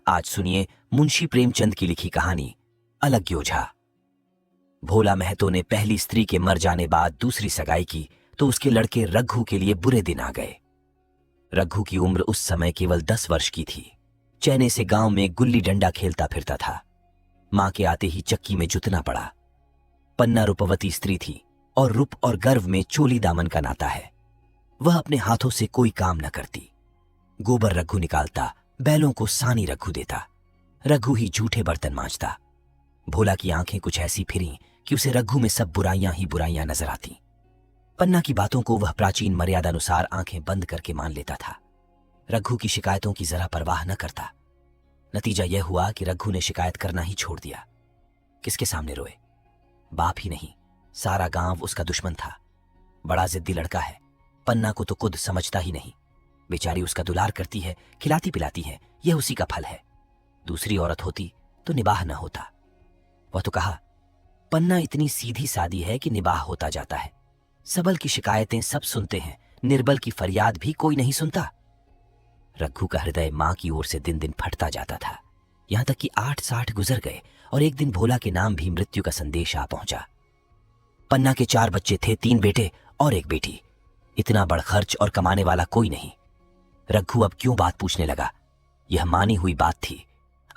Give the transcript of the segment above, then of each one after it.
आज सुनिए मुंशी प्रेमचंद की लिखी कहानी अलग योझा। भोला महतो ने पहली स्त्री के मर जाने बाद दूसरी सगाई की तो उसके लड़के रघु के लिए बुरे दिन आ गए। रघु की उम्र उस समय केवल 10 वर्ष की थी। चैने से गांव में गुल्ली डंडा खेलता फिरता था। मां के आते ही चक्की में जुतना पड़ा। पन्ना रूपवती स्त्री थी और रूप और गर्व में चोली दामन का नाता है। वह अपने हाथों से कोई काम न करती। गोबर रघु निकालता, बैलों को सानी रघु देता, रघु ही जूठे बर्तन मांजता। भोला की आंखें कुछ ऐसी फिरी कि उसे रघु में सब बुराइयां ही बुराइयां नजर आती। पन्ना की बातों को वह प्राचीन मर्यादा अनुसार आंखें बंद करके मान लेता था। रघु की शिकायतों की जरा परवाह न करता। नतीजा यह हुआ कि रघु ने शिकायत करना ही छोड़ दिया। किसके सामने रोए? बाप ही नहीं, सारा गांव उसका दुश्मन था। बड़ा जिद्दी लड़का है। पन्ना को तो खुद समझता ही नहीं। बेचारी उसका दुलार करती है, खिलाती पिलाती है, यह उसी का फल है। दूसरी औरत होती तो निबाह न होता। वह तो कहा, पन्ना इतनी सीधी सादी है कि निबाह होता जाता है। सबल की शिकायतें सब सुनते हैं, निर्बल की फरियाद भी कोई नहीं सुनता। रघु का हृदय मां की ओर से दिन दिन फटता जाता था। यहां तक कि 8-60 गुजर गए और एक दिन भोला के नाम भी मृत्यु का संदेश आ पहुंचा। पन्ना के 4 बच्चे थे, 3 बेटे और 1 बेटी। इतना बड़ खर्च और कमाने वाला कोई नहीं। रघु अब क्यों बात पूछने लगा? यह मानी हुई बात थी।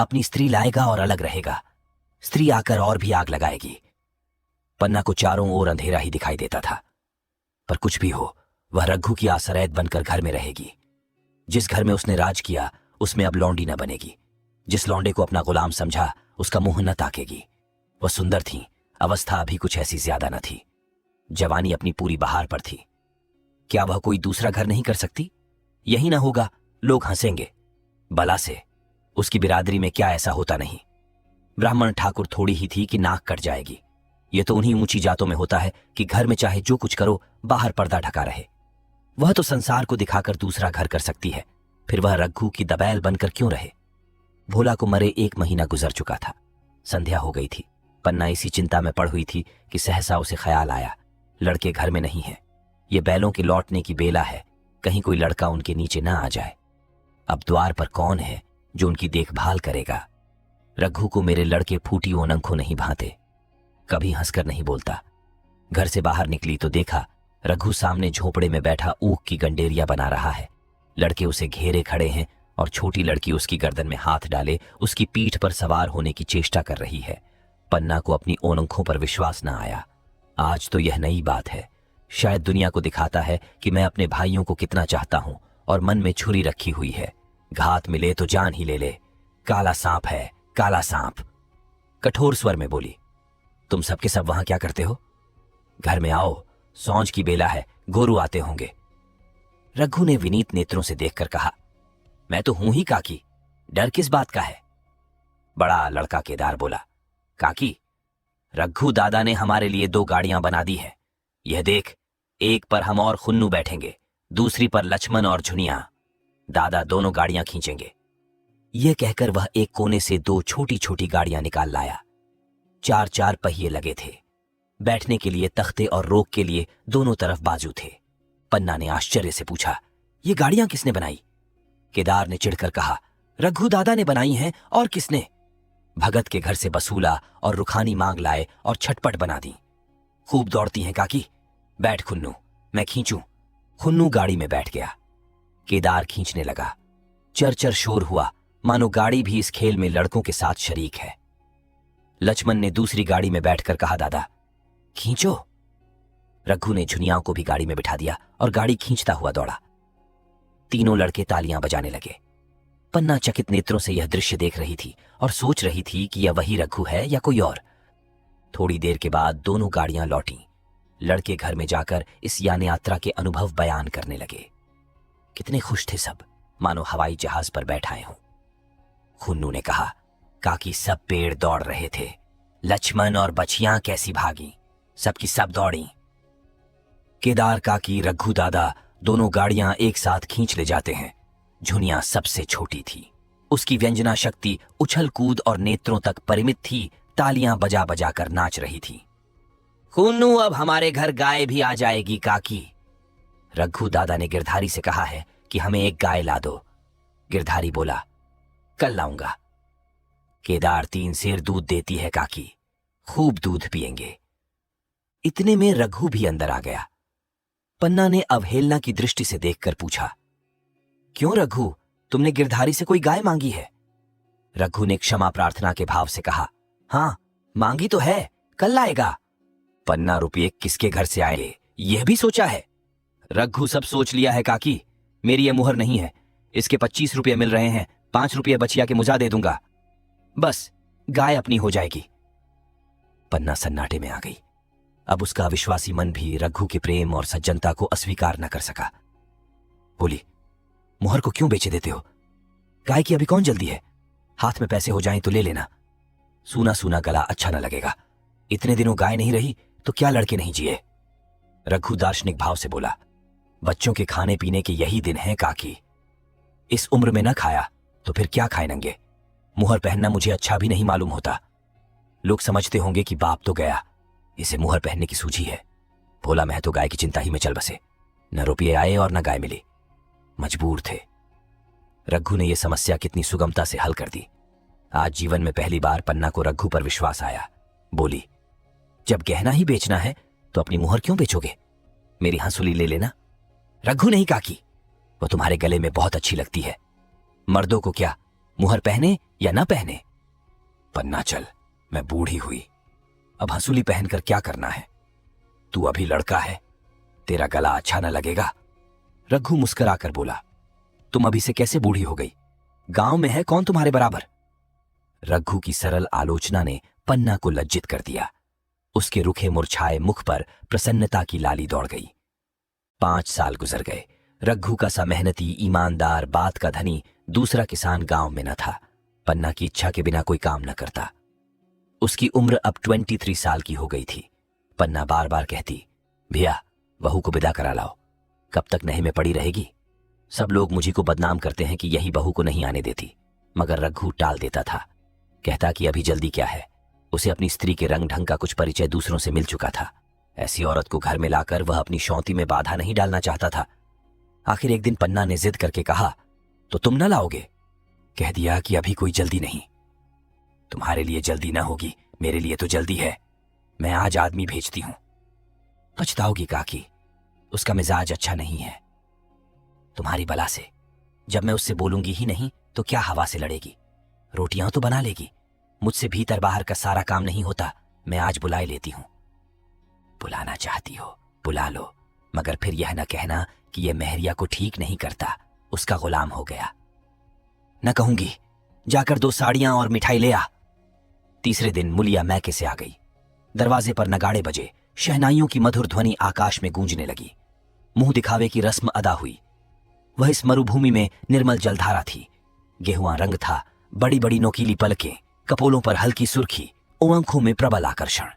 अपनी स्त्री लाएगा और अलग रहेगा। स्त्री आकर और भी आग लगाएगी। पन्ना को चारों ओर अंधेरा ही दिखाई देता था। पर कुछ भी हो, वह रघु की आसरैत बनकर घर में रहेगी। जिस घर में उसने राज किया उसमें अब लौंडी न बनेगी। जिस लौंडे को अपना गुलाम समझा उसका मुंह न ताकेगी। वह सुंदर थी, अवस्था अभी कुछ ऐसी ज्यादा न थी। जवानी अपनी पूरी बहार पर थी। क्या वह कोई दूसरा घर नहीं कर सकती? यही ना होगा, लोग हंसेंगे। बला से उसकी बिरादरी में क्या ऐसा होता नहीं। ब्राह्मण ठाकुर थोड़ी ही थी कि नाक कट जाएगी। यह तो उन्हीं ऊंची जातों में होता है कि घर में चाहे जो कुछ करो, बाहर पर्दा ढका रहे। वह तो संसार को दिखाकर दूसरा घर कर सकती है, फिर वह रघु की दबैल बनकर क्यों रहे? भोला को मरे 1 महीना गुजर चुका था। संध्या हो गई थी। पन्ना इसी चिंता में पड़ हुई थी कि सहसा उसे ख्याल आया, लड़के घर में नहीं है। ये बैलों के लौटने की बेला है, कहीं कोई लड़का उनके नीचे ना आ जाए। अब द्वार पर कौन है जो उनकी देखभाल करेगा? रघु को मेरे लड़के फूटी ओनंखों नहीं भाते, कभी हंसकर नहीं बोलता। घर से बाहर निकली तो देखा रघु सामने झोपड़े में बैठा ऊख की गंडेरिया बना रहा है। लड़के उसे घेरे खड़े हैं और छोटी लड़की उसकी गर्दन में हाथ डाले उसकी पीठ पर सवार होने की चेष्टा कर रही है। पन्ना को अपनी ओनंखों पर विश्वास न आया। आज तो यह नई बात है। शायद दुनिया को दिखाता है कि मैं अपने भाइयों को कितना चाहता हूं और मन में छुरी रखी हुई है। घात मिले तो जान ही ले ले। काला सांप है, काला सांप। कठोर स्वर में बोली, तुम सबके सब वहां क्या करते हो? घर में आओ, सौंज की बेला है, गोरू आते होंगे। रघु ने विनीत नेत्रों से देखकर कहा, मैं तो हूं ही काकी, डर किस बात का है? बड़ा लड़का केदार बोला, काकी, रघु दादा ने हमारे लिए 2 गाड़ियां बना दी है। यह देख, एक पर हम और खुन्नू बैठेंगे, दूसरी पर लक्ष्मण और झुनिया। दादा दोनों गाड़ियां खींचेंगे। यह कहकर वह एक कोने से 2 छोटी छोटी गाड़ियां निकाल लाया। 4-4 पहिए लगे थे। बैठने के लिए तख्ते और रोक के लिए दोनों तरफ बाजू थे। पन्ना ने आश्चर्य से पूछा, ये गाड़ियां किसने बनाई? केदार ने चिढ़कर कहा, रघु दादा ने बनाई हैं, और किसने? भगत के घर से बसूला और रुखानी मांग लाए और छटपट बना दी। खूब दौड़ती हैं काकी। बैठ खुन्नू, मैं खींचूं। खुन्नू गाड़ी में बैठ गया। केदार खींचने लगा। चरचर शोर हुआ, मानो गाड़ी भी इस खेल में लड़कों के साथ शरीक है। लक्ष्मण ने दूसरी गाड़ी में बैठकर कहा, दादा खींचो। रघु ने झुनियाओं को भी गाड़ी में बिठा दिया और गाड़ी खींचता हुआ दौड़ा। तीनों लड़के तालियां बजाने लगे। पन्ना चकित नेत्रों से यह दृश्य देख रही थी और सोच रही थी कि यह वही रघु है या कोई और। थोड़ी देर के बाद दोनों गाड़ियां लौटीं। लड़के घर में जाकर इस यान यात्रा के अनुभव बयान करने लगे। कितने खुश थे सब, मानो हवाई जहाज पर बैठाए हों। खुन्नू ने कहा, काकी सब पेड़ दौड़ रहे थे। लक्ष्मण और बछियां कैसी भागी, सबकी सब दौड़ी। केदार काकी, रघु दादा दोनों गाड़ियां एक साथ खींच ले जाते हैं। झुनिया सबसे छोटी थी। उसकी व्यंजना शक्ति उछल कूद और नेत्रों तक परिमित थी। तालियां बजा बजा कर नाच रही थी। खुन्नू, अब हमारे घर गाय भी आ जाएगी काकी। रघु दादा ने गिरधारी से कहा है कि हमें एक गाय ला दो। गिरधारी बोला, कल लाऊंगा। केदार 3 सेर दूध देती है काकी, खूब दूध पिएंगे। इतने में रघु भी अंदर आ गया। पन्ना ने अवहेलना की दृष्टि से देखकर पूछा, क्यों रघु, तुमने गिरधारी से कोई गाय मांगी है? रघु ने क्षमा प्रार्थना के भाव से कहा, हाँ मांगी तो है, कल लाएगा। पन्ना, रुपये किसके घर से आए यह भी सोचा है? रघु, सब सोच लिया है काकी, मेरी यह मुहर नहीं है। इसके 25 रुपये मिल रहे हैं, 5 रुपये बचिया के मुजा दे दूंगा, बस गाय अपनी हो जाएगी। पन्ना सन्नाटे में आ गई। अब उसका अविश्वासी मन भी रघु के प्रेम और सज्जनता को अस्वीकार न कर सका। बोली, मुहर को क्यों बेचे देते हो? गाय की अभी कौन जल्दी है, हाथ में पैसे हो जाएं तो ले लेना। सूना सूना गला अच्छा न लगेगा। इतने दिनों गाय नहीं रही तो क्या लड़के नहीं जिए? रघु दार्शनिक भाव से बोला, बच्चों के खाने पीने के यही दिन हैं काकी। इस उम्र में न खाया तो फिर क्या खाए नंगे? मुहर पहनना मुझे अच्छा भी नहीं मालूम होता। लोग समझते होंगे कि बाप तो गया, इसे मुहर पहनने की सूझी है। भोला महतो गाय की चिंता ही में चल बसे। न रुपये आए और न गाय मिली, मजबूर थे। रघु ने यह समस्या कितनी सुगमता से हल कर दी। आज जीवन में पहली बार पन्ना को रघु पर विश्वास आया। बोली, जब गहना ही बेचना है तो अपनी मुहर क्यों बेचोगे? मेरी हंसुली ले लेना। रघु, नहीं काकी, वो तुम्हारे गले में बहुत अच्छी लगती है। मर्दों को क्या मुहर पहने या ना पहने? पन्ना, चल, मैं बूढ़ी हुई, अब हंसुली पहनकर क्या करना है? तू अभी लड़का है, तेरा गला अच्छा न लगेगा। रघु मुस्कुराकर बोला, तुम अभी से कैसे बूढ़ी हो गई? गांव में है कौन तुम्हारे बराबर? रघु की सरल आलोचना ने पन्ना को लज्जित कर दिया। उसके रुखे मुरझाए मुख पर प्रसन्नता की लाली दौड़ गई। 5 साल गुजर गए। रघु का सा मेहनती, ईमानदार, बात का धनी दूसरा किसान गांव में न था। पन्ना की इच्छा के बिना कोई काम न करता। उसकी उम्र अब 23 साल की हो गई थी। पन्ना बार बार कहती, भैया बहू को विदा करा लाओ, कब तक नहे में पड़ी रहेगी? सब लोग मुझी को बदनाम करते हैं कि यही बहू को नहीं आने देती, मगर रघु टाल देता था। कहता कि अभी जल्दी क्या है, उसे अपनी स्त्री के रंग ढंग का कुछ परिचय दूसरों से मिल चुका था। ऐसी औरत को घर में लाकर वह अपनी शौंती में बाधा नहीं डालना चाहता था। आखिर एक दिन पन्ना ने जिद करके कहा, तो तुम न लाओगे? कह दिया कि अभी कोई जल्दी नहीं। तुम्हारे लिए जल्दी ना होगी, मेरे लिए तो जल्दी है। मैं आज आदमी भेजती हूं। पछताओगी काकी, उसका मिजाज अच्छा नहीं है। तुम्हारी बला से जब मैं उससे बोलूंगी ही नहीं तो क्या हवा से लड़ेगी? रोटियां तो बना लेगी, मुझसे भीतर बाहर का सारा काम नहीं होता। मैं आज बुलाए लेती हूं। बुलाना चाहती हो बुला लो, मगर फिर यह न कहना कि यह मेहरिया को ठीक नहीं करता, उसका गुलाम हो गया। न कहूंगी, जाकर 2 साड़ियां और मिठाई ले आ। तीसरे दिन मुलिया मैके से आ गई। दरवाजे पर नगाड़े बजे, शहनाइयों की मधुर ध्वनि आकाश में गूंजने लगी। मुंह दिखावे की रस्म अदा हुई। वह इस मरुभूमि में निर्मल जलधारा थी। गेहुआ रंग था, बड़ी बड़ी नोकीली पलकें, कपोलों पर हल्की सुर्खी, आंखों में प्रबल आकर्षण।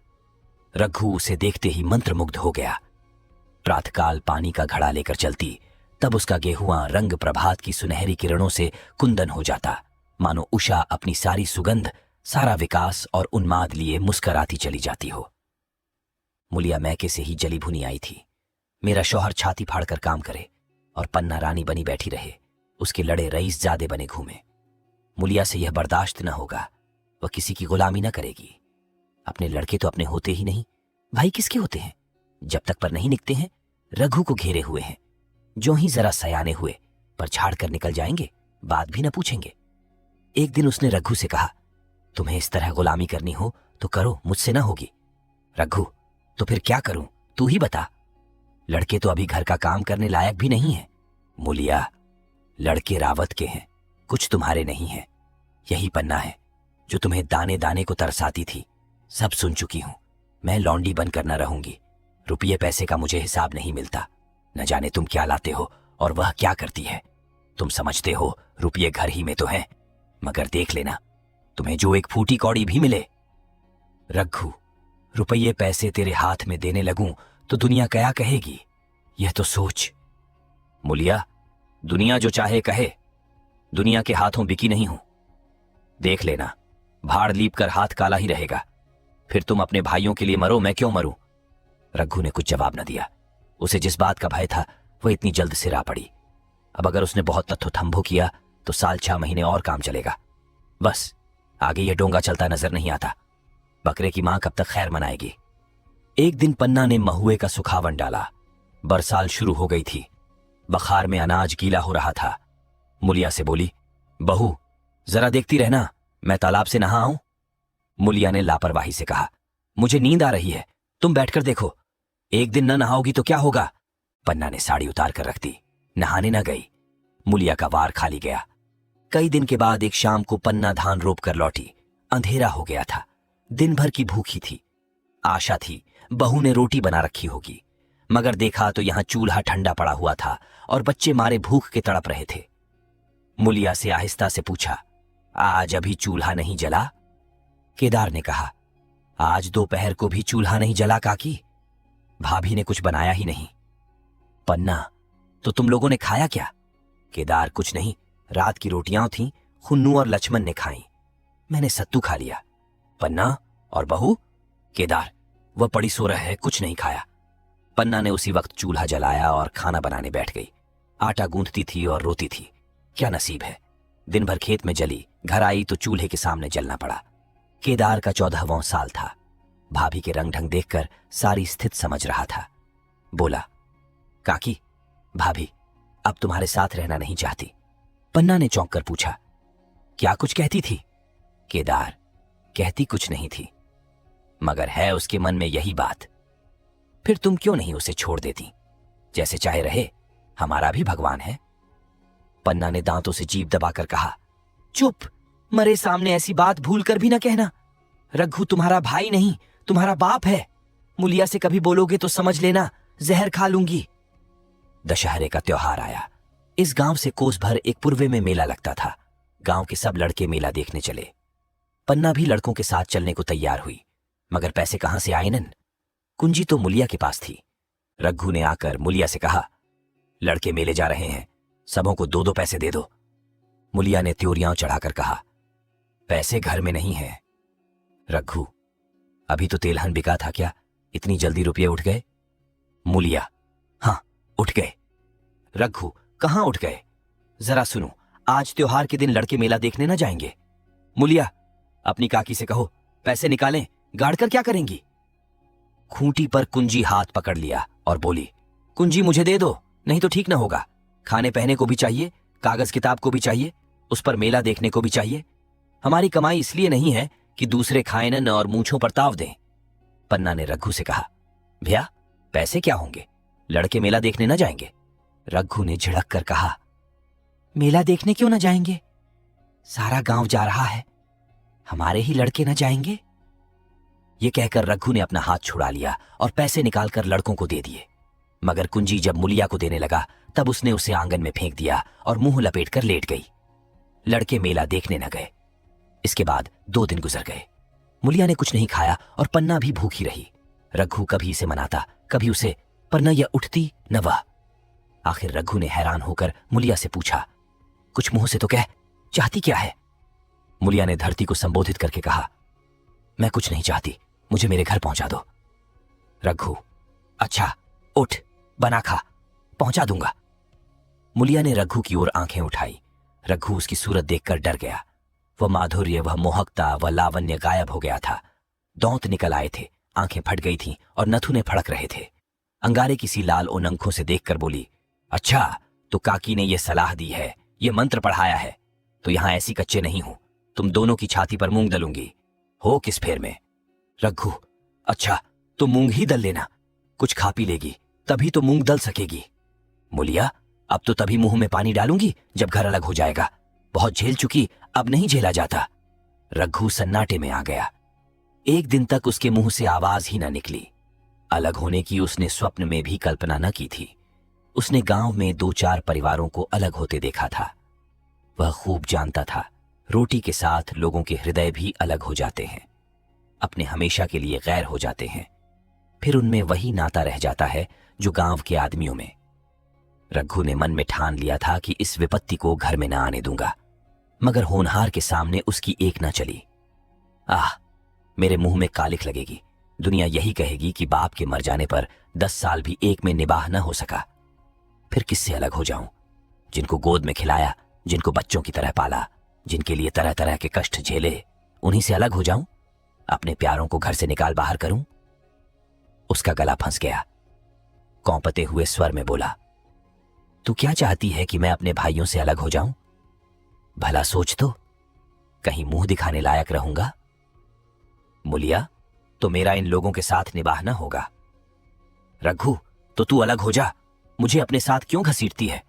रघु उसे देखते ही मंत्रमुग्ध हो गया। प्रातःकाल पानी का घड़ा लेकर चलती, तब उसका गेहुआ रंग प्रभात की सुनहरी किरणों से कुंदन हो जाता, मानो उषा अपनी सारी सुगंध, सारा विकास और उन्माद लिए मुस्कराती चली जाती हो। मुलिया मैके से ही जली भुनी आई थी। मेरा शौहर छाती फाड़कर काम करे और पन्ना रानी बनी बैठी रहे, उसके लड़े रईस जादे बने घूमे। मुलिया से यह बर्दाश्त न होगा। वह किसी की गुलामी न करेगी। अपने लड़के तो अपने होते ही नहीं, भाई किसके होते हैं? जब तक पर नहीं निकते हैं, रघु को घेरे हुए हैं। जो ही जरा सयाने हुए पर झाड़ कर निकल जाएंगे, बात भी न पूछेंगे। एक दिन उसने रघु से कहा, तुम्हें इस तरह गुलामी करनी हो तो करो, मुझसे ना होगी। रघु, तो फिर क्या करूं, तू ही बता। लड़के तो अभी घर का काम करने लायक भी नहीं है। मुलिया, लड़के रावत के हैं, कुछ तुम्हारे नहीं हैं। यही पन्ना है जो तुम्हें दाने दाने को तरसाती थी। सब सुन चुकी हूं। मैं लौंडी बनकर न रहूंगी। रुपये पैसे का मुझे हिसाब नहीं मिलता। न जाने तुम क्या लाते हो और वह क्या करती है। तुम समझते हो रुपये घर ही में तो हैं, मगर देख लेना तुम्हें जो एक फूटी कौड़ी भी मिले। रघु, रुपये पैसे तेरे हाथ में देने लगूं तो दुनिया क्या कहेगी, यह तो सोच। मुलिया, दुनिया जो चाहे कहे, दुनिया के हाथों बिकी नहीं हूं। देख लेना, भाड़ लीप कर हाथ काला ही रहेगा। फिर तुम अपने भाइयों के लिए मरो, मैं क्यों मरूं? रघु ने कुछ जवाब न दिया। उसे जिस बात का भय था वह इतनी जल्द सिरा पड़ी। अब अगर उसने बहुत तथ्यो थंभो किया तो साल 6 महीने और काम चलेगा। बस आगे ये डोंगा चलता नजर नहीं आता। बकरे की मां कब तक खैर मनाएगी। एक दिन पन्ना ने महुए का सुखावन डाला। बरसाल शुरू हो गई थी। बखार में अनाज गीला हो रहा था। मुलिया से बोली, बहू जरा देखती रहना, मैं तालाब से नहा आऊं। मुलिया ने लापरवाही से कहा, मुझे नींद आ रही है, तुम बैठकर देखो। एक दिन न नहाओगी तो क्या होगा। पन्ना ने साड़ी उतार कर रख दी, नहाने न गई। मुलिया का वार खाली गया। कई दिन के बाद एक शाम को पन्ना धान रोप कर लौटी। अंधेरा हो गया था। दिन भर की भूखी थी। आशा थी बहू ने रोटी बना रखी होगी, मगर देखा तो यहां चूल्हा ठंडा पड़ा हुआ था और बच्चे मारे भूख के तड़प रहे थे। मुलिया से आहिस्ता से पूछा, आज अभी चूल्हा नहीं जला। केदार ने कहा, आज दोपहर को भी चूल्हा नहीं जला काकी, भाभी ने कुछ बनाया ही नहीं। पन्ना, तो तुम लोगों ने खाया क्या। केदार, कुछ नहीं, रात की रोटियां थीं, खुन्नू और लक्ष्मण ने खाई, मैंने सत्तू खा लिया। पन्ना, और बहू। केदार, वह पड़ी सो रहा है, कुछ नहीं खाया। पन्ना ने उसी वक्त चूल्हा जलाया और खाना बनाने बैठ गई। आटा गूंथती थी और रोती थी। क्या नसीब है, दिन भर खेत में जली, घर आई तो चूल्हे के सामने जलना पड़ा। केदार का 14वां साल था। भाभी के रंग ढंग देखकर सारी स्थिति समझ रहा था। बोला, काकी, भाभी अब तुम्हारे साथ रहना नहीं चाहती। पन्ना ने चौंक कर पूछा, क्या कुछ कहती थी। केदार, कहती कुछ नहीं थी, मगर है उसके मन में यही बात। फिर तुम क्यों नहीं उसे छोड़ देती, जैसे चाहे रहे, हमारा भी भगवान है। पन्ना ने दांतों से जीभ दबाकर कहा, चुप, मरे सामने ऐसी बात भूल कर भी ना कहना। रघु तुम्हारा भाई नहीं, तुम्हारा बाप है। मुलिया से कभी बोलोगे तो समझ लेना, जहर खा लूंगी। दशहरे का त्योहार आया। इस गांव से कोस भर एक पूर्वे में मेला लगता था। गांव के सब लड़के मेला देखने चले। पन्ना भी लड़कों के साथ चलने को तैयार हुई, मगर पैसे कहां से आए नन। कुंजी तो मुलिया के पास थी। रघु ने आकर मुलिया से कहा, लड़के मेले जा रहे हैं, सबों को 2-2 पैसे दे दो। मुलिया ने त्योरियां चढ़ाकर कहा, पैसे घर में नहीं है। रघु, अभी तो तेलहन बिका था क्या, इतनी जल्दी रुपये उठ गए। मुलिया, हाँ उठ गए। रघु, कहां उठ गए, जरा सुनो, आज त्योहार के दिन लड़के मेला देखने न जाएंगे। मुलिया, अपनी काकी से कहो पैसे निकालें, गाड़ कर क्या करेंगी। खूंटी पर कुंजी हाथ पकड़ लिया और बोली, कुंजी मुझे दे दो, नहीं तो ठीक ना होगा। खाने पहने को भी चाहिए, कागज किताब को भी चाहिए, उस पर मेला देखने को भी चाहिए। हमारी कमाई इसलिए नहीं है कि दूसरे खाए न और मूंछों पर ताव दें। पन्ना ने रघु से कहा, भैया पैसे क्या होंगे, लड़के मेला देखने न जाएंगे। रघु ने झिड़क कर कहा, मेला देखने क्यों न जाएंगे, सारा गांव जा रहा है, हमारे ही लड़के न जाएंगे। ये कहकर रघु ने अपना हाथ छुड़ा लिया और पैसे निकालकर लड़कों को दे दिए। मगर कुंजी जब मुलिया को देने लगा तब उसने उसे आंगन में फेंक दिया और मुंह लपेटकर लेट गई। लड़के मेला देखने न गए। इसके बाद 2 दिन गुजर गए। मुलिया ने कुछ नहीं खाया और पन्ना भी भूखी रही। रघु कभी इसे मनाता, कभी उसे, पर न यह उठती न वह। आखिर रघु ने हैरान होकर मुलिया से पूछा, कुछ मुंह से तो कह, चाहती क्या है। मुलिया ने धरती को संबोधित करके कहा, मैं कुछ नहीं चाहती, मुझे मेरे घर पहुंचा दो। रघु, अच्छा उठ, बना खा, पहुंचा दूंगा। मुलिया ने रघु की ओर आंखें उठाई। रघु उसकी सूरत देखकर डर गया। वह माधुर्य, वह मोहकता, वह लावण्य गायब हो गया था। दांत निकल आए थे, आंखें फट गई थीं और नथुने फड़क रहे थे। अंगारे की सी लाल उन आंखों से देखकर बोली, अच्छा तो काकी ने यह सलाह दी है, यह मंत्र पढ़ाया है, तो यहां ऐसी कच्चे नहीं हूं, तुम दोनों की छाती पर मूंग दलूंगी। हो किस फेर में। रघु, अच्छा तो मूंग ही दल लेना, कुछ खा पी लेगी तभी तो मूंग दल सकेगी। मुलिया, अब तो तभी मुंह में पानी डालूंगी जब घर अलग हो जाएगा, बहुत झेल चुकी, अब नहीं झेला जाता। रघु सन्नाटे में आ गया। एक दिन तक उसके मुंह से आवाज ही ना निकली। अलग होने की उसने स्वप्न में भी कल्पना न की थी। उसने गांव में 2-4 परिवारों को अलग होते देखा था। वह खूब जानता था, रोटी के साथ लोगों के हृदय भी अलग हो जाते हैं, अपने हमेशा के लिए गैर हो जाते हैं, फिर उनमें वही नाता रह जाता है जो गांव के आदमियों में। रघु ने मन में ठान लिया था कि इस विपत्ति को घर में न आने दूंगा, मगर होनहार के सामने उसकी एक न चली। आह, मेरे मुंह में कालिख लगेगी, दुनिया यही कहेगी कि बाप के मर जाने पर 10 साल भी एक में निबाह न हो सका। फिर किससे अलग हो जाऊं, जिनको गोद में खिलाया, जिनको बच्चों की तरह पाला, जिनके लिए तरह तरह के कष्ट झेले, उन्हीं से अलग हो जाऊं? अपने प्यारों को घर से निकाल बाहर करूं? उसका गला फंस गया। कौंपते हुए स्वर में बोला, तू क्या चाहती है कि मैं अपने भाइयों से अलग हो जाऊं? भला सोच तो, कहीं मुंह दिखाने लायक रहूंगा? मुलिया, तो मेरा इन लोगों के साथ निभाना होगा। रघु, तो तू अलग हो जा, मुझे अपने साथ क्यों घसीटती है?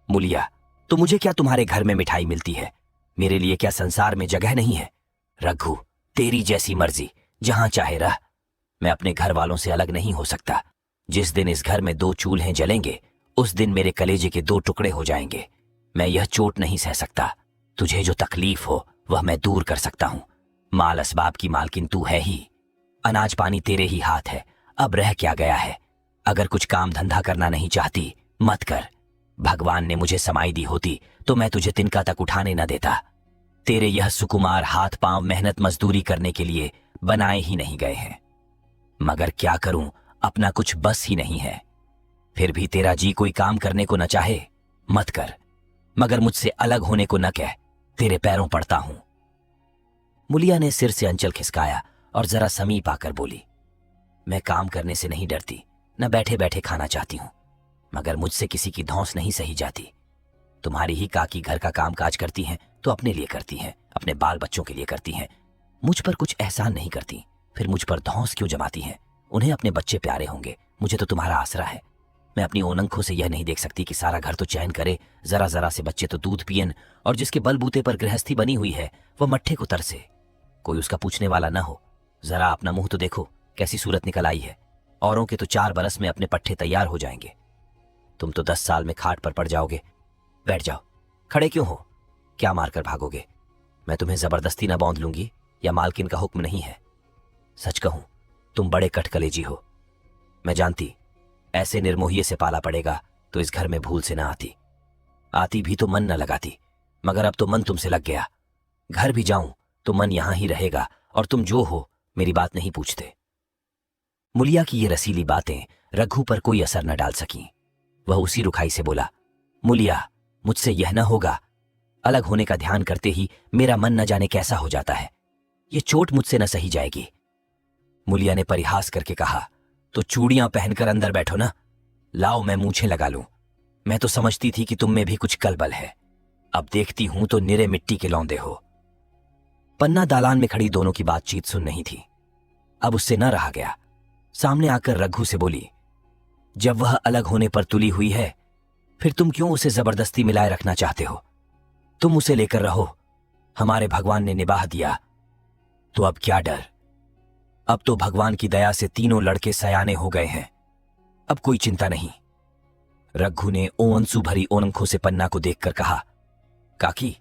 मुलिया, तो मुझे क्या तुम्हारे घर में मिठाई मिलती है? मेरे लिए क्या संसार में जगह नहीं है? रघु, तेरी जैसी मर्जी, जहां चाहे रह। मैं अपने घर वालों से अलग नहीं हो सकता। जिस दिन इस घर में 2 चूल्हे जलेंगे, उस दिन मेरे कलेजे के 2 टुकड़े हो जाएंगे। मैं यह चोट नहीं सह सकता। तुझे जो तकलीफ हो वह मैं दूर कर सकता हूं। माल असबाब की मालकिन तू है ही। अनाज पानी तेरे ही हाथ है। अब रह क्या गया है? अगर कुछ काम धंधा करना नहीं चाहती, मत कर। भगवान ने मुझे समाई दी होती तो मैं तुझे तिनका तक उठाने न देता। तेरे यह सुकुमार हाथ पांव मेहनत मजदूरी करने के लिए बनाए ही नहीं गए हैं। मगर क्या करूं, अपना कुछ बस ही नहीं है। फिर भी तेरा जी कोई काम करने को न चाहे, मत कर। मगर मुझसे अलग होने को न कह, तेरे पैरों पड़ता हूं। मुलिया ने सिर से अंचल खिसकाया और जरा समीप आकर बोली, मैं काम करने से नहीं डरती, न बैठे बैठे खाना चाहती हूं, मगर मुझसे किसी की धौंस नहीं सही जाती। तुम्हारी ही काकी घर का काम काज करती हैं तो अपने लिए करती हैं, अपने बाल बच्चों के लिए करती हैं। मुझ पर कुछ एहसान नहीं करती, फिर मुझ पर धौंस क्यों जमाती हैं? उन्हें अपने बच्चे प्यारे होंगे, मुझे तो तुम्हारा आसरा है। मैं अपनी ओन आंखों से यह नहीं देख सकती कि सारा घर तो चैन करे, जरा जरा से बच्चे तो दूध पियन, और जिसके बलबूते पर गृहस्थी बनी हुई है वह मट्ठे को तरसे। कोई उसका पूछने वाला न हो। जरा अपना मुंह तो देखो, कैसी सूरत निकल आई है। औरों के तो 4 बरस में अपने पट्टे तैयार हो जाएंगे। तुम तो 10 साल में खाट पर पड़ जाओगे। बैठ जाओ। खड़े क्यों हो? क्या मारकर भागोगे? मैं तुम्हें जबरदस्ती न बांध लूंगी, या मालकिन का हुक्म नहीं है? सच कहूं, तुम बड़े कटकलेजी हो। मैं जानती, ऐसे निर्मोहिये से पाला पड़ेगा तो इस घर में भूल से ना आती। आती भी तो मन न लगाती, मगर अब तो मन तुमसे लग गया। घर भी जाऊं तो मन यहां ही रहेगा, और तुम जो हो मेरी बात नहीं पूछते। मुलिया की ये रसीली बातें रघु पर कोई असर न डाल सकीं। वह उसी रुखाई से बोला, मुलिया, मुझसे यह न होगा। अलग होने का ध्यान करते ही मेरा मन न जाने कैसा हो जाता है। ये चोट मुझसे न सही जाएगी। मुलिया ने परिहास करके कहा, तो चूड़ियां पहनकर अंदर बैठो ना। लाओ मैं मूछें लगा लूं। मैं तो समझती थी कि तुम में भी कुछ कलबल है, अब देखती हूं तो निरे मिट्टी के लौंदे हो। पन्ना दालान में खड़ी दोनों की बातचीत सुन रही थी। अब उससे न रहा गया। सामने आकर रघु से बोली, जब वह अलग होने पर तुली हुई है, फिर तुम क्यों उसे जबरदस्ती मिलाए रखना चाहते हो? तुम उसे लेकर रहो, हमारे भगवान ने निभाह दिया तो अब क्या डर? अब तो भगवान की दया से तीनों लड़के सयाने हो गए हैं, अब कोई चिंता नहीं। रघु ने ओंसू भरी ओनखों से पन्ना को देखकर कहा, काकी,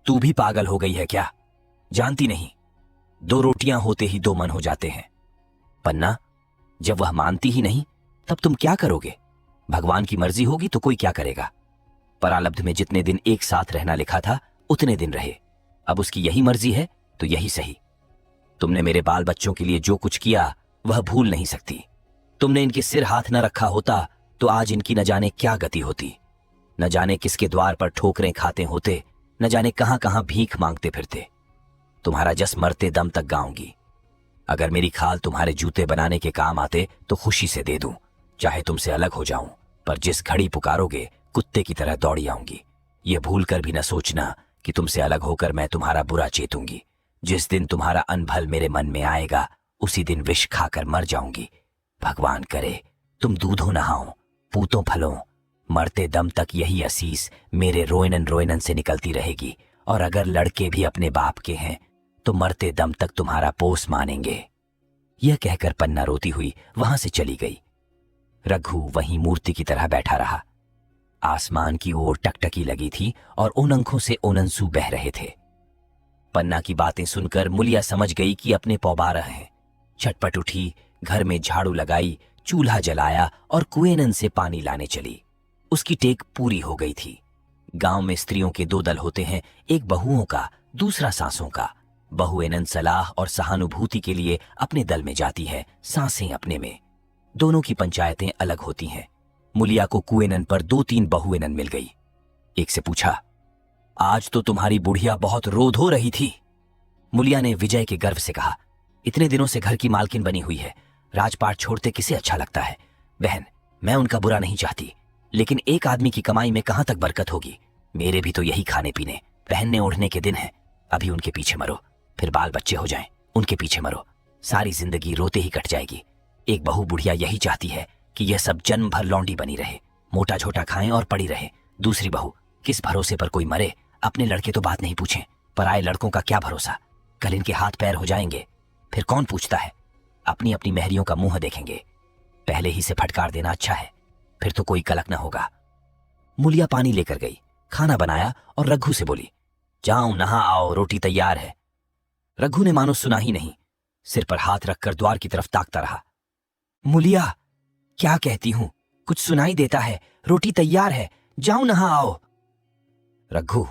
तू भी पागल हो गई है क्या? जानती नहीं, 2 रोटियां होते ही 2 मन हो जाते हैं। पन्ना, जब वह मानती ही नहीं तब तुम क्या करोगे? भगवान की मर्जी होगी तो कोई क्या करेगा? परालब्ध में जितने दिन एक साथ रहना लिखा था उतने दिन रहे। अब उसकी यही मर्जी है तो यही सही। तुमने मेरे बाल बच्चों के लिए जो कुछ किया वह भूल नहीं सकती। तुमने इनके सिर हाथ न रखा होता तो आज इनकी न जाने क्या गति होती। न जाने किसके द्वार पर ठोकरें खाते होते, न जाने कहां कहां भीख मांगते फिरते। तुम्हारा जस मरते दम तक गाऊंगी। अगर मेरी खाल तुम्हारे जूते बनाने के काम आते तो खुशी से दे दूं, चाहे तुमसे अलग हो जाऊं, पर जिस घड़ी पुकारोगे कुत्ते की तरह दौड़ी आऊंगी। ये भूल कर भी न सोचना कि तुमसे अलग होकर मैं तुम्हारा बुरा चेतूंगी। जिस दिन तुम्हारा अनभल मेरे मन में आएगा उसी दिन विष खाकर मर जाऊंगी। भगवान करे तुम दूधों नहाओ, पूतों फलों, मरते दम तक यही असीस मेरे रोयनन रोयनन से निकलती रहेगी। और अगर लड़के भी अपने बाप के हैं तो मरते दम तक तुम्हारा पोस मानेंगे। यह कहकर पन्ना रोती हुई वहां से चली गई। रघु वहीं मूर्ति की तरह बैठा रहा। आसमान की ओर टकटकी लगी थी और उन आंखों से ओनंसू बह रहे थे। पन्ना की बातें सुनकर मुलिया समझ गई कि अपने पौबारह हैं। झटपट उठी, घर में झाड़ू लगाई, चूल्हा जलाया और कुएनन से पानी लाने चली। उसकी टेक पूरी हो गई थी। गांव में स्त्रियों के 2 दल होते हैं, एक बहुओं का, दूसरा सासों का। बहुएनन सलाह और सहानुभूति के लिए अपने दल में जाती है, सासें अपने में। दोनों की पंचायतें अलग होती हैं। मुलिया को कुएनन पर 2-3 बहुएनन मिल गई। एक से पूछा, आज तो तुम्हारी बुढ़िया बहुत रोध हो रही थी। मुलिया ने विजय के गर्व से कहा। इतने दिनों से घर की मालकिन बनी हुई है, राजपाट छोड़ते किसे अच्छा लगता है। बहन, मैं उनका बुरा नहीं चाहती, लेकिन एक आदमी की कमाई में कहां तक बरकत होगी। मेरे भी तो यही खाने पीने, पहनने ओढ़ने के दिन हैं। अभी उनके पीछे मरो, फिर बाल बच्चे हो जाएं, उनके पीछे मरो, सारी जिंदगी रोते ही कट जाएगी। एक बहू बुढ़िया यही चाहती है कि यह सब जन्म भर लौंडी बनी रहे, मोटा छोटा खाएं और पड़ी रहे। दूसरी बहू, किस भरोसे पर कोई मरे। अपने लड़के तो बात नहीं पूछें, पर आए लड़कों का क्या भरोसा। कल इनके हाथ पैर हो जाएंगे, फिर कौन पूछता है। अपनी अपनी महरियों का मुंह देखेंगे। पहले ही से फटकार देना अच्छा है, फिर तो कोई कलक न होगा। मुलिया पानी लेकर गई, खाना बनाया और रघु से बोली, जाओ नहा आओ, रोटी तैयार है। रघु ने मानो सुना ही नहीं, सिर पर हाथ रखकर द्वार की तरफ ताकता रहा। मुलिया, क्या कहती हूं, कुछ सुनाई देता है। रोटी तैयार है, जाओ नहा आओ। रघु,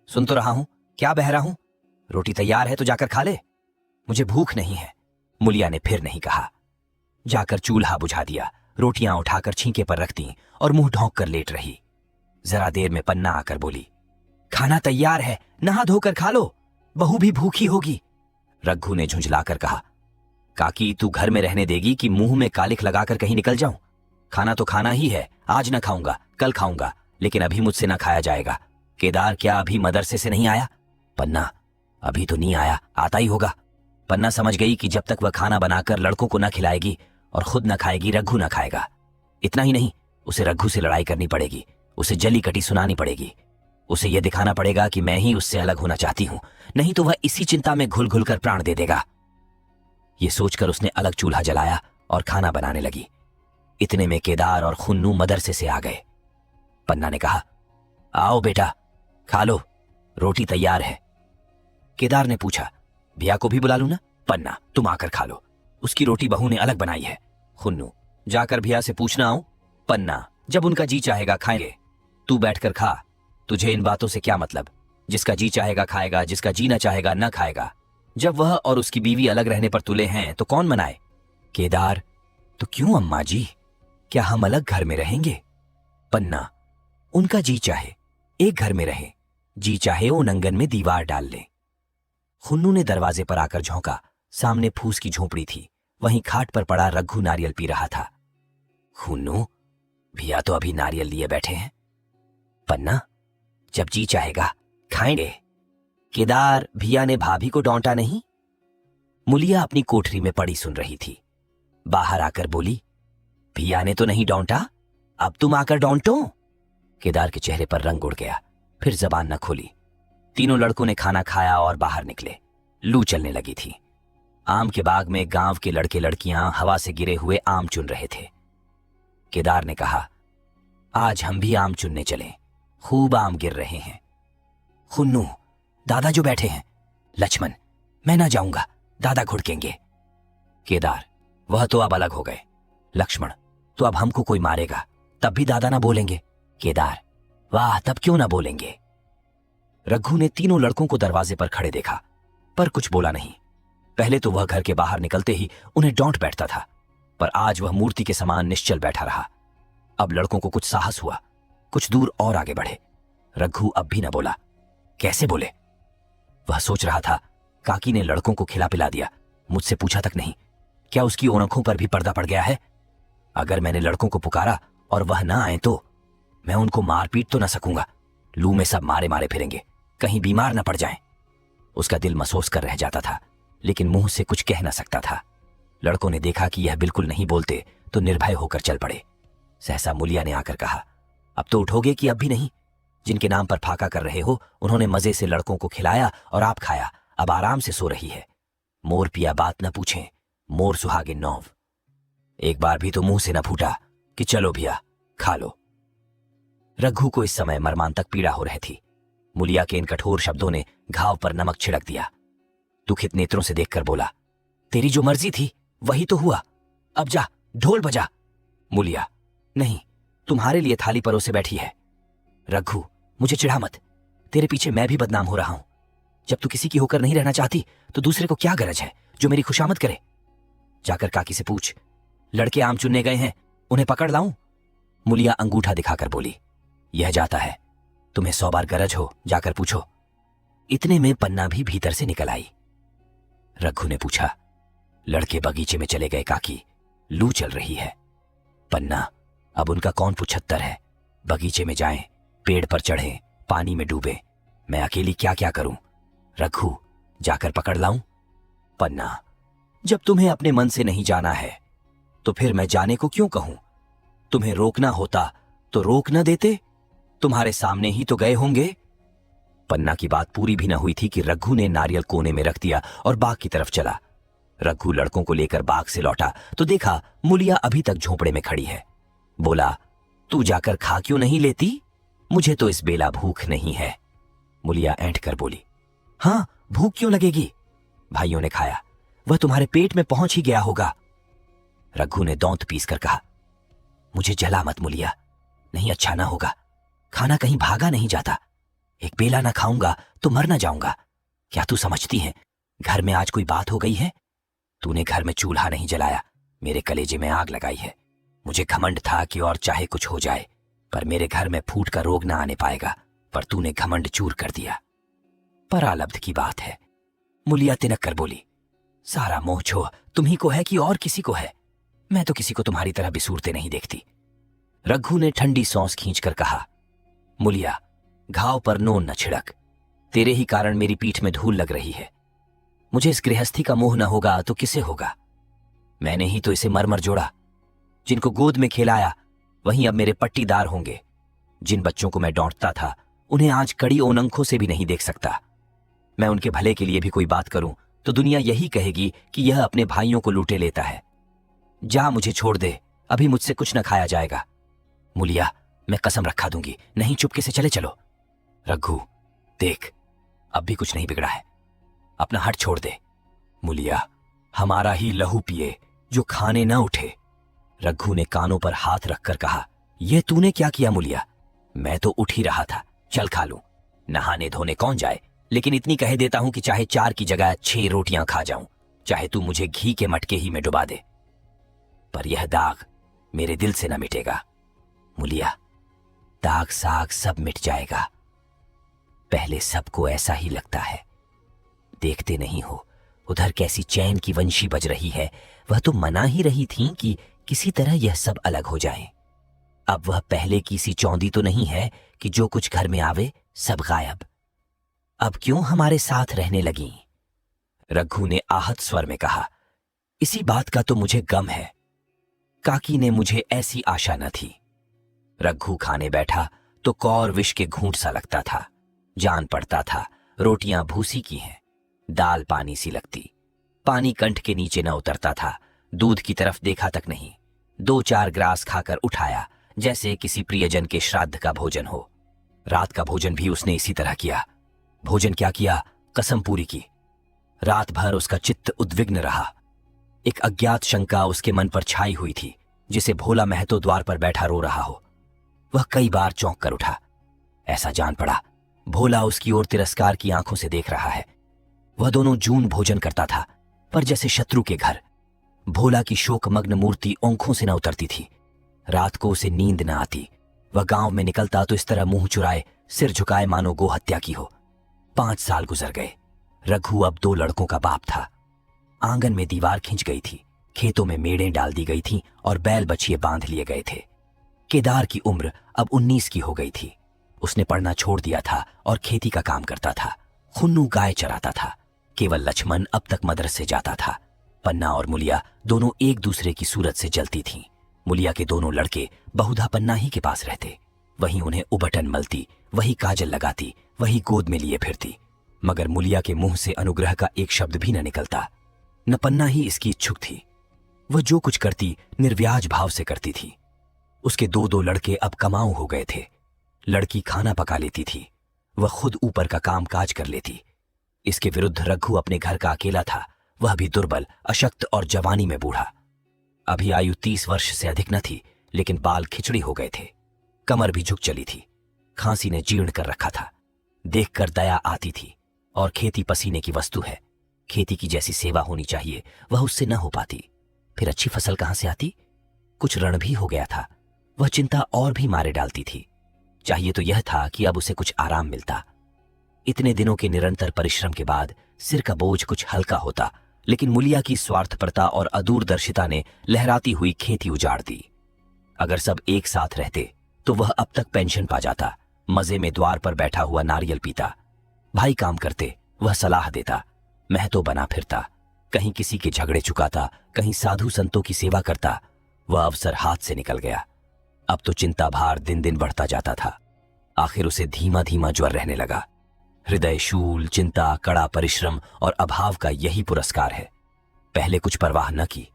सुन तो रहा हूं, क्या बह रहा हूं। रोटी तैयार है तो जाकर खा ले, मुझे भूख नहीं है। मुलिया ने फिर नहीं कहा। जाकर चूल्हा बुझा दिया, रोटियां उठाकर छींके पर रख दी और मुंह ढोंक कर लेट रही। जरा देर में पन्ना आकर बोली, खाना तैयार है, नहा धोकर खा लो, बहू भी भूखी होगी। रघु ने झुंझलाकर कहा, काकी तू घर में रहने देगी कि मुंह में कालिख लगाकर कहीं निकल जाऊं। खाना तो खाना ही है, आज न खाऊंगा, कल खाऊंगा, लेकिन अभी मुझसे न खाया जाएगा। केदार क्या अभी मदरसे से नहीं आया? पन्ना, अभी तो नहीं आया, आता ही होगा। पन्ना समझ गई कि जब तक वह खाना बनाकर लड़कों को न खिलाएगी और खुद न खाएगी, रघु न खाएगा। इतना ही नहीं, उसे रघु से लड़ाई करनी पड़ेगी, उसे जली कटी सुनानी पड़ेगी। उसे यह दिखाना पड़ेगा कि मैं ही उससे अलग होना चाहती हूं, नहीं तो वह इसी चिंता में घुल घुल कर प्राण दे देगा। ये सोचकर उसने अलग चूल्हा जलाया और खाना बनाने लगी। इतने में केदार और खुन्नू मदरसे से आ गए। पन्ना ने कहा, आओ बेटा, खा लो, रोटी तैयार है। केदार ने पूछा, भैया को भी बुला लूं ना? पन्ना, तुम आकर खा लो, उसकी रोटी बहू ने अलग बनाई है। खुन्नू, जाकर भैया से पूछना आऊं? पन्ना, जब उनका जी चाहेगा खाएंगे, तू बैठकर खा, तुझे इन बातों से क्या मतलब। जिसका जी चाहेगा खाएगा, जिसका जी न चाहेगा न खाएगा। जब वह और उसकी बीवी अलग रहने पर तुले हैं तो कौन मनाए? केदार, तो क्यों अम्मा जी, क्या हम अलग घर में रहेंगे? पन्ना, उनका जी चाहे एक घर में रहे, जी चाहे उन आंगन में दीवार डाल ले। खुन्नू ने दरवाजे पर आकर झोंका। सामने फूस की झोपड़ी थी, वहीं खाट पर पड़ा रघु नारियल पी रहा था। खुन्नू, भैया तो अभी नारियल लिए बैठे हैं। पन्ना, जब जी चाहेगा खाएंगे। केदार, भैया ने भाभी को डांटा नहीं? मुलिया अपनी कोठरी में पड़ी सुन रही थी। बाहर आकर बोली, भैया ने तो नहीं डांटा, अब तुम आकर डांटो। केदार के चेहरे पर रंग उड़ गया, फिर जबान न खोली। तीनों लड़कों ने खाना खाया और बाहर निकले। लू चलने लगी थी। आम के बाग में गांव के लड़के लड़कियां हवा से गिरे हुए आम चुन रहे थे। केदार ने कहा, आज हम भी आम चुनने चलें, खूब आम गिर रहे हैं। खुन्नू, दादा जो बैठे हैं। लक्ष्मण, मैं ना जाऊंगा, दादा घुड़केंगे। केदार, वह तो अब अलग हो गए। लक्ष्मण, तो अब हमको कोई मारेगा तब भी दादा ना बोलेंगे। केदार, वाह, तब क्यों ना बोलेंगे। रघु ने तीनों लड़कों को दरवाजे पर खड़े देखा, पर कुछ बोला नहीं। पहले तो वह घर के बाहर निकलते ही उन्हें डांट बैठता था, पर आज वह मूर्ति के समान निश्चल बैठा रहा। अब लड़कों को कुछ साहस हुआ, कुछ दूर और आगे बढ़े। रघु अब भी न बोला। कैसे बोले? वह सोच रहा था, काकी ने लड़कों को खिला पिला दिया, मुझसे पूछा तक नहीं। क्या उसकी आंखों पर भी पर्दा पड़ गया है? अगर मैंने लड़कों को पुकारा और वह ना आए तो मैं उनको मार पीट तो न सकूंगा। लू में सब मारे मारे फिरेंगे, कहीं बीमार न पड़ जाएं। उसका दिल महसूस कर रह जाता था, लेकिन मुंह से कुछ कह न सकता था। लड़कों ने देखा कि यह बिल्कुल नहीं बोलते तो निर्भय होकर चल पड़े। सहसा मुलिया ने आकर कहा, अब तो उठोगे कि अब भी नहीं? जिनके नाम पर फाका कर रहे हो, उन्होंने मजे से लड़कों को खिलाया और आप खाया, अब आराम से सो रही है। मोर पिया बात न पूछें, मोर सुहागे नौव। एक बार भी तो मुंह से न फूटा कि चलो भैया खा लो। रघु को इस समय मर्मांतक पीड़ा हो रही थी। मुलिया के इन कठोर शब्दों ने घाव पर नमक छिड़क दिया। दुखित नेत्रों से देखकर बोला, तेरी जो मर्जी थी वही तो हुआ, अब जा ढोल बजा। मुलिया, नहीं, तुम्हारे लिए थाली परोसे बैठी है। रघु, मुझे चिढ़ा मत, तेरे पीछे मैं भी बदनाम हो रहा हूं। जब तू किसी की होकर नहीं रहना चाहती तो दूसरे को क्या गरज है जो मेरी खुशामद करे? जाकर काकी से पूछ, लड़के आम चुनने गए हैं, उन्हें पकड़ लाऊं? मुलिया अंगूठा दिखाकर बोली, यह जाता है तुम्हें 100 बार गरज हो जाकर पूछो। इतने में पन्ना भी भीतर से निकल आई। रघु ने पूछा, लड़के बगीचे में चले गए काकी, लू चल रही है। पन्ना, अब उनका कौन पुछत्तर है। बगीचे में जाएं, पेड़ पर चढ़ें, पानी में डूबे, मैं अकेली क्या क्या करूं। रघु, जाकर पकड़ लाऊं। पन्ना, जब तुम्हें अपने मन से नहीं जाना है तो फिर मैं जाने को क्यों कहूं। तुम्हें रोकना होता तो रोक न देते, तुम्हारे सामने ही तो गए होंगे। पन्ना की बात पूरी भी न हुई थी कि रघु ने नारियल कोने में रख दिया और बाग की तरफ चला। रघु लड़कों को लेकर बाग से लौटा तो देखा मुलिया अभी तक झोपड़े में खड़ी है। बोला, तू जाकर खा क्यों नहीं लेती, मुझे तो इस बेला भूख नहीं है। मुलिया ऐंठ कर बोली, हाँ भूख क्यों लगेगी, भाइयों ने खाया, वह तुम्हारे पेट में पहुंच ही गया होगा। रघु ने दांत पीसकर कहा, मुझे जला मत मुलिया, नहीं अच्छा ना होगा, खाना कहीं भागा नहीं जाता, एक बेला ना खाऊंगा तो मर ना जाऊंगा। क्या तू समझती है घर में आज कोई बात हो गई है। तूने घर में चूल्हा नहीं जलाया, मेरे कलेजे में आग लगाई है। मुझे घमंड था कि और चाहे कुछ हो जाए पर मेरे घर में फूट का रोग ना आने पाएगा, पर तूने घमंड चूर कर दिया। परालब्ध की बात है। मुलिया तिनक कर बोली, सारा मोह छो तुम्ही को है कि और किसी को है, मैं तो किसी को तुम्हारी तरह बिसूरते नहीं देखती। रघु ने ठंडी सांस खींचकर कहा, मुलिया, घाव पर नोन न छिड़क, तेरे ही कारण मेरी पीठ में धूल लग रही है। मुझे इस गृहस्थी का मोह न होगा तो किसे होगा। मैंने ही तो इसे मर मर जोड़ा, जिनको गोद में खिलाया वहीं अब मेरे पट्टीदार होंगे। जिन बच्चों को मैं डांटता था उन्हें आज कड़ी ओनंखों से भी नहीं देख सकता। मैं उनके भले के लिए भी कोई बात करूं तो दुनिया यही कहेगी कि यह अपने भाइयों को लूटे लेता है। जा, मुझे छोड़ दे, अभी मुझसे कुछ न खाया जाएगा। मुलिया, मैं कसम रखा दूंगी, नहीं चुपके से चले चलो। रघु, देख अब भी कुछ नहीं बिगड़ा है, अपना हट छोड़ दे। मुलिया, हमारा ही लहू पिए जो खाने न उठे। रघु ने कानों पर हाथ रखकर कहा, यह तूने क्या किया मुलिया, मैं तो उठ ही रहा था, चल खा लूं। नहाने धोने कौन जाए, लेकिन इतनी कह देता हूं कि चाहे 4 की जगह 6 रोटियां खा जाऊं, चाहे तू मुझे घी के मटके ही में डुबा दे, पर यह दाग मेरे दिल से न मिटेगा। मुलिया, दाग साग सब मिट जाएगा, पहले सबको ऐसा ही लगता है। देखते नहीं हो उधर कैसी चैन की वंशी बज रही है, वह तो मना ही रही थी कि किसी तरह यह सब अलग हो जाए। अब वह पहले की सी चौंधी तो नहीं है कि जो कुछ घर में आवे सब गायब। अब क्यों हमारे साथ रहने लगी। रघु ने आहत स्वर में कहा, इसी बात का तो मुझे गम है, काकी ने मुझे ऐसी आशा न थी। रघु खाने बैठा तो कौर विष के घूंट सा लगता था, जान पड़ता था रोटियां भूसी की हैं, दाल पानी सी लगती, पानी कंठ के नीचे न उतरता था, दूध की तरफ देखा तक नहीं। 2-4 ग्रास खाकर उठाया जैसे किसी प्रियजन के श्राद्ध का भोजन हो। रात का भोजन भी उसने इसी तरह किया। भोजन क्या किया, कसम पूरी की। रात भर उसका चित्त उद्विग्न रहा। एक अज्ञात शंका उसके मन पर छाई हुई थी, जिसे भोला महतो द्वार पर बैठा रो रहा हो। वह कई बार चौंक कर उठा। ऐसा जान पड़ा भोला उसकी ओर तिरस्कार की आंखों से देख रहा है। वह दोनों जून भोजन करता था, पर जैसे शत्रु के घर। भोला की शोकमग्न मूर्ति आंखों से न उतरती थी। रात को उसे नींद न आती। वह गांव में निकलता तो इस तरह मुंह चुराए, सिर झुकाए मानो गोहत्या की हो। 5 साल गुजर गए। रघु अब 2 लड़कों का बाप था। आंगन में दीवार खिंच गई थी, खेतों में मेड़ें डाल दी गई थीं और बैल बछिए बांध लिए गए थे। केदार की उम्र अब 19 की हो गई थी। उसने पढ़ना छोड़ दिया था और खेती का काम करता था। खुन्नू गाय चराता था। केवल लक्ष्मण अब तक मदरसे जाता था। पन्ना और मुलिया दोनों एक दूसरे की सूरत से जलती थीं। मुलिया के दोनों लड़के बहुधा पन्ना ही के पास रहते। वहीं उन्हें उबटन मलती, वही काजल लगाती, वही गोद में लिए फिरती। मगर मुलिया के मुंह से अनुग्रह का एक शब्द भी न निकलता। न पन्ना ही इसकी इच्छुक थी। वह जो कुछ करती निर्व्याज भाव से करती थी। उसके 2 लड़के अब कमाऊ हो गए थे। लड़की खाना पका लेती थी, वह खुद ऊपर का काम काज कर लेती। इसके विरुद्ध रघु अपने घर का अकेला था। वह भी दुर्बल, अशक्त और जवानी में बूढ़ा। अभी आयु 30 वर्ष से अधिक न थी, लेकिन बाल खिचड़ी हो गए थे। कमर भी झुक चली थी। खांसी ने जीर्ण कर रखा था। देखकर दया आती थी। और खेती पसीने की वस्तु है। खेती की जैसी सेवा होनी चाहिए वह उससे न हो पाती। फिर अच्छी फसल कहां से आती। कुछ रण भी हो गया था। वह चिंता और भी मारे डालती थी। चाहिए तो यह था कि अब उसे कुछ आराम मिलता। इतने दिनों के निरंतर परिश्रम के बाद सिर का बोझ कुछ हल्का होता, लेकिन मुलिया की स्वार्थपरता और अदूरदर्शिता ने लहराती हुई खेती उजाड़ दी। अगर सब एक साथ रहते तो वह अब तक पेंशन पा जाता। मजे में द्वार पर बैठा हुआ नारियल पीता। भाई काम करते, वह सलाह देता, महतो बना फिरता, कहीं किसी के झगड़े चुकाता, कहीं साधु संतों की सेवा करता। वह अवसर हाथ से निकल गया। अब तो चिंता भार दिन दिन बढ़ता जाता था। आखिर उसे धीमा धीमा ज्वर रहने लगा। हृदय शूल, चिंता, कड़ा परिश्रम और अभाव का यही पुरस्कार है। पहले कुछ परवाह न की,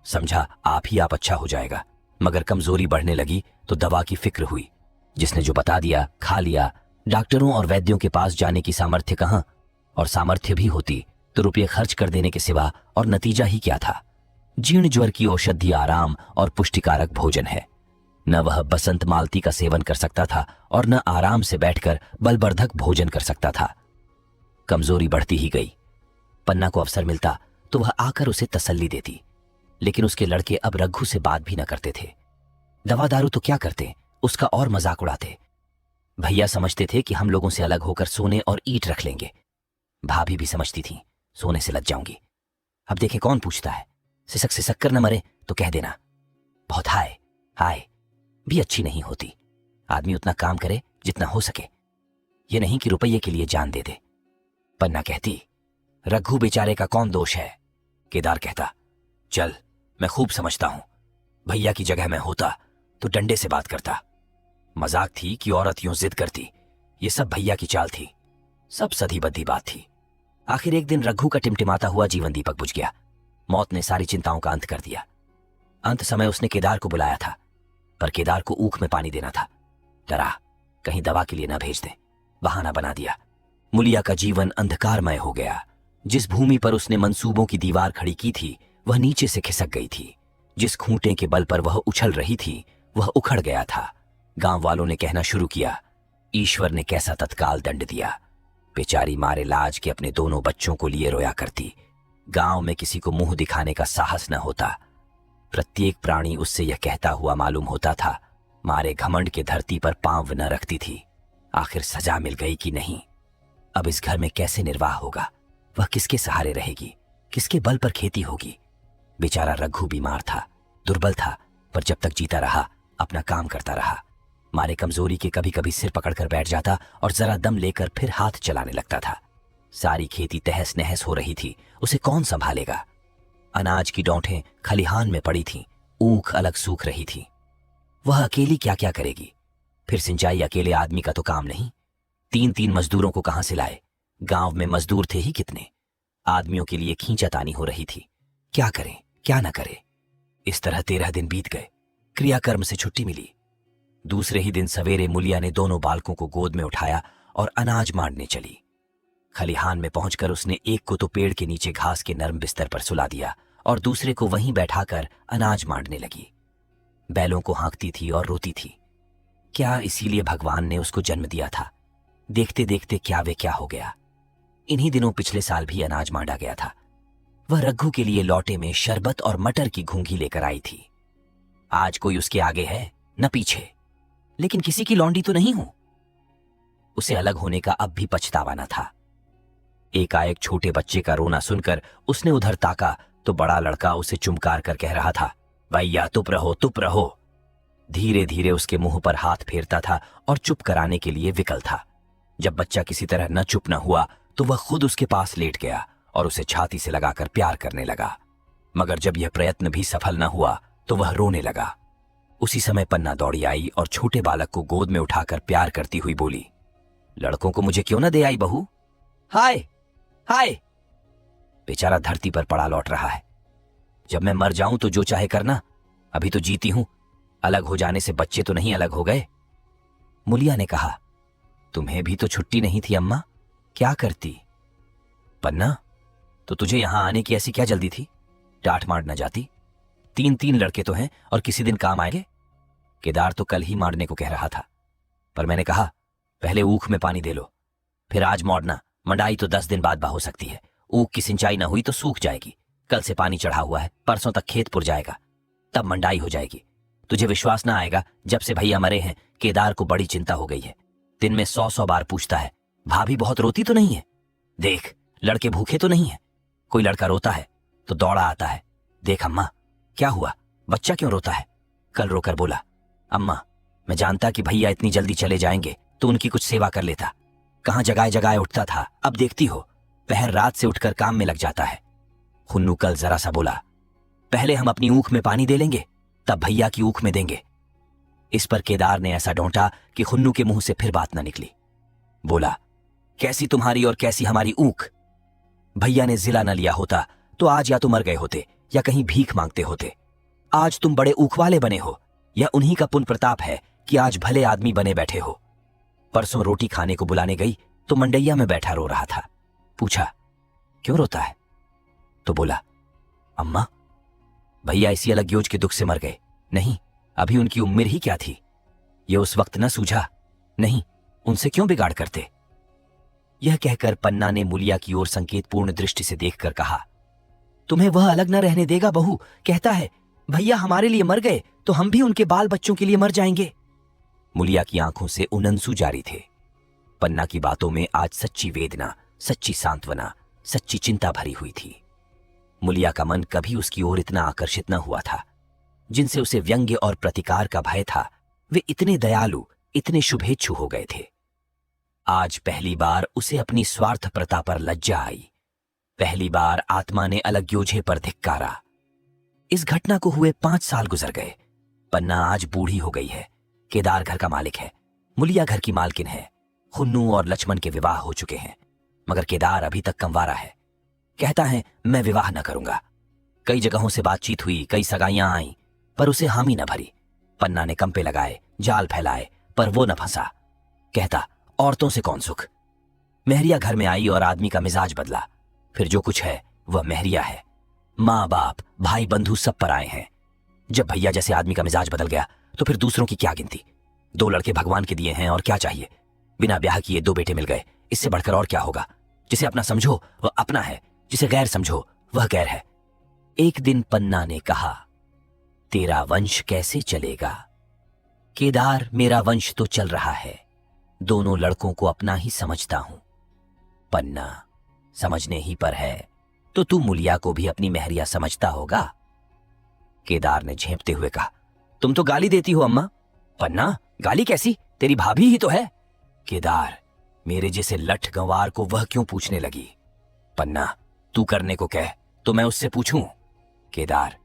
समझा आप ही आप अच्छा हो जाएगा, मगर कमजोरी बढ़ने लगी तो दवा की फिक्र हुई। जिसने जो बता दिया खा लिया। डॉक्टरों और वैद्यों के पास जाने की सामर्थ्य कहाँ, और सामर्थ्य भी होती तो रुपये खर्च कर देने के सिवा और नतीजा ही क्या था। जीर्ण ज्वर की औषधि आराम और पुष्टिकारक भोजन है। न वह बसंत मालती का सेवन कर सकता था और न आराम से बैठकर बलवर्धक भोजन कर सकता था। कमजोरी बढ़ती ही गई। पन्ना को अवसर मिलता तो वह आकर उसे तसल्ली देती, लेकिन उसके लड़के अब रघु से बात भी न करते थे। दवा दारू तो क्या करते, उसका और मजाक उड़ाते। भैया समझते थे कि हम लोगों से अलग होकर सोने और ईंट रख लेंगे। भाभी भी समझती थी सोने से लज जाऊंगी। अब देखे कौन पूछता है, सिसक सिसक कर न मरे तो कह देना। बहुत हाय हाय भी अच्छी नहीं होती। आदमी उतना काम करे जितना हो सके, ये नहीं कि रुपये के लिए जान दे दे। पन्ना कहती, रघु बेचारे का कौन दोष है। केदार कहता, चल मैं खूब समझता हूं, भैया की जगह मैं होता तो डंडे से बात करता। मजाक थी कि औरत यूं जिद करती, ये सब भैया की चाल थी, सब सधी बद्धी बात थी। आखिर एक दिन रघु का टिमटिमाता हुआ जीवन दीपक बुझ गया। मौत ने सारी चिंताओं का अंत कर दिया। अंत समय उसने केदार को बुलाया था, पर केदार को ऊख में पानी देना था। डरा कहीं दवा के लिए ना भेज दे, बहाना बना दिया। मुलिया का जीवन अंधकारमय हो गया। जिस भूमि पर उसने मंसूबों की दीवार खड़ी की थी वह नीचे से खिसक गई थी। जिस खूंटे के बल पर वह उछल रही थी वह उखड़ गया था। गांव वालों ने कहना शुरू किया, ईश्वर ने कैसा तत्काल दंड दिया। बेचारी मारे लाज के अपने दोनों बच्चों को लिए रोया करती। गांव में किसी को मुंह दिखाने का साहस न होता। प्रत्येक प्राणी उससे यह कहता हुआ मालूम होता था, मारे घमंड के धरती पर पांव न रखती थी। आखिर सजा मिल गई कि नहीं। अब इस घर में कैसे निर्वाह होगा, वह किसके सहारे रहेगी, किसके बल पर खेती होगी। बेचारा रघु बीमार था, दुर्बल था, पर जब तक जीता रहा अपना काम करता रहा। मारे कमजोरी के कभी कभी सिर पकड़कर बैठ जाता और जरा दम लेकर फिर हाथ चलाने लगता था। सारी खेती तहस नहस हो रही थी, उसे कौन संभालेगा। अनाज की डोंठें खलिहान में पड़ी थीं, ऊख अलग सूख रही थी। वह अकेली क्या क्या करेगी। फिर सिंचाई अकेले आदमी का तो काम नहीं। 3-3 मजदूरों को कहां से लाए। गांव में मजदूर थे ही कितने। आदमियों के लिए खींचातानी हो रही थी। क्या करें क्या न करें। इस तरह 13 दिन बीत गए। क्रियाकर्म से छुट्टी मिली। दूसरे ही दिन सवेरे मुलिया ने दोनों बालकों को गोद में उठाया और अनाज मांडने चली। खलिहान में पहुंचकर उसने एक को तो पेड़ के नीचे घास के नरम बिस्तर पर सुला दिया और दूसरे को वहीं बैठाकर अनाज मांडने लगी। बैलों को हाँकती थी और रोती थी। क्या इसीलिए भगवान ने उसको जन्म दिया था। देखते देखते क्या वे क्या हो गया। इन्हीं दिनों पिछले साल भी अनाज मांडा गया था। वह रघु के लिए लौटे में शरबत और मटर की घूंघी लेकर आई थी। आज कोई उसके आगे है न पीछे, लेकिन किसी की लौंडी तो नहीं हूं। उसे अलग होने का अब भी पछतावा न था। एकाएक छोटे बच्चे का रोना सुनकर उसने उधर ताका तो बड़ा लड़का उसे चुमकार कर कह रहा था, भैया चुप रहो चुप रहो। धीरे धीरे उसके मुंह पर हाथ फेरता था और चुप कराने के लिए विकल था। जब बच्चा किसी तरह न चुप न हुआ तो वह खुद उसके पास लेट गया और उसे छाती से लगाकर प्यार करने लगा। मगर जब यह प्रयत्न भी सफल न हुआ तो वह रोने लगा। उसी समय पन्ना दौड़ी आई और छोटे बालक को गोद में उठाकर प्यार करती हुई बोली, लड़कों को मुझे क्यों न दे आई बहू। हाय हाय। बेचारा धरती पर पड़ा लौट रहा है। जब मैं मर जाऊं तो जो चाहे करना, अभी तो जीती हूं। अलग हो जाने से बच्चे तो नहीं अलग हो गए। मुलिया ने कहा, तुम्हें भी तो छुट्टी नहीं थी अम्मा, क्या करती। पन्ना, तो तुझे यहां आने की ऐसी क्या जल्दी थी। डांट मार न जाती। 3-3 लड़के तो हैं और किसी दिन काम आएंगे। केदार तो कल ही मारने को कह रहा था, पर मैंने कहा पहले ऊख में पानी दे लो, फिर आज मोड़ना। मंडाई तो 10 दिन बाद बा हो सकती है। ऊख की सिंचाई न हुई तो सूख जाएगी। कल से पानी चढ़ा हुआ है, परसों तक खेत पुर जाएगा, तब मंडाई हो जाएगी। तुझे विश्वास ना आएगा, जब से भैया मरे हैं केदार को बड़ी चिंता हो गई है। दिन में 100-100 बार पूछता है, भाभी बहुत रोती तो नहीं है? देख, लड़के भूखे तो नहीं है? कोई लड़का रोता है तो दौड़ा आता है, देख अम्मा क्या हुआ, बच्चा क्यों रोता है? कल रोकर बोला, अम्मा मैं जानता कि भैया इतनी जल्दी चले जाएंगे तो उनकी कुछ सेवा कर लेता। कहाँ जगाए जगाए उठता था, अब देखती हो पहर रात से उठकर काम में लग जाता है। हुन्नू कल जरा सा बोला, पहले हम अपनी ऊख में पानी दे लेंगे, तब भैया की ऊख में देंगे। इस पर केदार ने ऐसा डोंटा कि हुन्नू के मुंह से फिर बात न निकली। बोला, कैसी तुम्हारी और कैसी हमारी ऊख? भैया ने जिला न लिया होता तो आज या तो मर गए होते या कहीं भीख मांगते होते। आज तुम बड़े ऊख वाले बने हो, यह उन्हीं का पुण्य प्रताप है कि आज भले आदमी बने बैठे हो। परसों रोटी खाने को बुलाने गई तो मंडैया में बैठा रो रहा था। पूछा, क्यों रोता है? तो बोला, अम्मा भैया इसी अलग योज के दुख से मर गए। नहीं, अभी उनकी उम्र ही क्या थी, ये उस वक्त न सूझा। नहीं, उनसे क्यों बिगाड़ करते? यह कहकर पन्ना ने मुलिया की ओर संकेतपूर्ण दृष्टि से देखकर कहा, तुम्हें वह अलग न रहने देगा बहू। कहता है भैया हमारे लिए मर गए तो हम भी उनके बाल बच्चों के लिए मर जाएंगे। मुलिया की आंखों से उनंसु जारी थे। पन्ना की बातों में आज सच्ची वेदना, सच्ची सांत्वना, सच्ची चिंता भरी हुई थी। मुलिया का मन कभी उसकी ओर इतना आकर्षित न हुआ था। जिनसे उसे व्यंग्य और प्रतिकार का भय था, वे इतने दयालु, इतने शुभेच्छु हो गए थे। आज पहली बार उसे अपनी स्वार्थप्रता पर लज्जा आई। पहली बार आत्मा ने अलग योझे पर धिक्कारा। इस घटना को हुए 5 साल गुजर गए। पन्ना आज बूढ़ी हो गई है। केदार घर का मालिक है, मुलिया घर की मालकिन है। हुन्नू और लक्ष्मण के विवाह हो चुके हैं, मगर केदार अभी तक कंवारा है। कहता है मैं विवाह न करूंगा। कई जगहों से बातचीत हुई, कई सगाइयां आईं, पर उसे हामी न भरी। पन्ना ने कंपे लगाए, जाल फैलाए, पर वो न फंसा। कहता, औरतों से कौन सुख। मेहरिया घर में आई और आदमी का मिजाज बदला। फिर जो कुछ है वह मेहरिया है। माँ बाप भाई बंधु सब पर आए हैं। जब भैया जैसे आदमी का मिजाज बदल गया तो फिर दूसरों की क्या गिनती। 2 लड़के भगवान के दिए हैं और क्या चाहिए। बिना ब्याह किए 2 बेटे मिल गए, इससे बढ़कर और क्या होगा। जिसे अपना समझो वह अपना है, जिसे गैर समझो वह गैर है। एक दिन पन्ना ने कहा, तेरा वंश कैसे चलेगा? केदार, मेरा वंश तो चल रहा है। दोनों लड़कों को अपना ही समझता हूं। पन्ना, समझने ही पर है तो तू मुलिया को भी अपनी मेहरिया समझता होगा। केदार ने झेंपते हुए कहा, तुम तो गाली देती हो अम्मा। पन्ना, गाली कैसी, तेरी भाभी ही तो है। केदार, मेरे जैसे लठ गंवार को वह क्यों पूछने लगी? पन्ना, तू करने को कह तो मैं उससे पूछूं। केदार,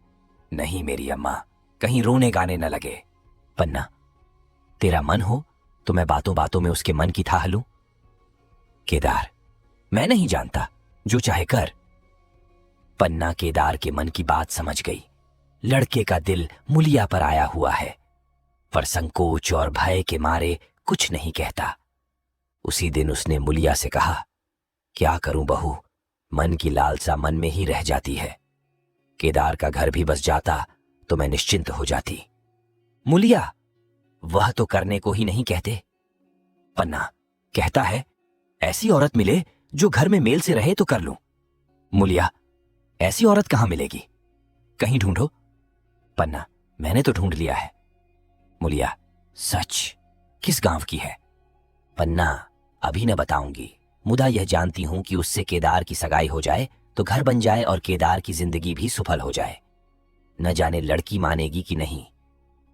नहीं मेरी अम्मा, कहीं रोने गाने न लगे। पन्ना, तेरा मन हो तो मैं बातों बातों में उसके मन की थाह लूं। केदार, मैं नहीं जानता, जो चाहे कर। पन्ना केदार के मन की बात समझ गई। लड़के का दिल मुलिया पर आया हुआ है, पर संकोच और भय के मारे कुछ नहीं कहता। उसी दिन उसने मुलिया से कहा, क्या करूं बहू, मन की लालसा मन में ही रह जाती है। केदार का घर भी बस जाता तो मैं निश्चिंत हो जाती। मुलिया, वह तो करने को ही नहीं कहते। पन्ना, कहता है ऐसी औरत मिले जो घर में मेल से रहे तो कर लूं। मुलिया, ऐसी औरत कहां मिलेगी, कहीं ढूंढो। पन्ना, मैंने तो ढूंढ लिया है। मुलिया, सच, किस गांव की है? पन्ना, अभी न बताऊंगी, मुदा यह जानती हूं कि उससे केदार की सगाई हो जाए तो घर बन जाए और केदार की जिंदगी भी सफल हो जाए। न जाने लड़की मानेगी कि नहीं।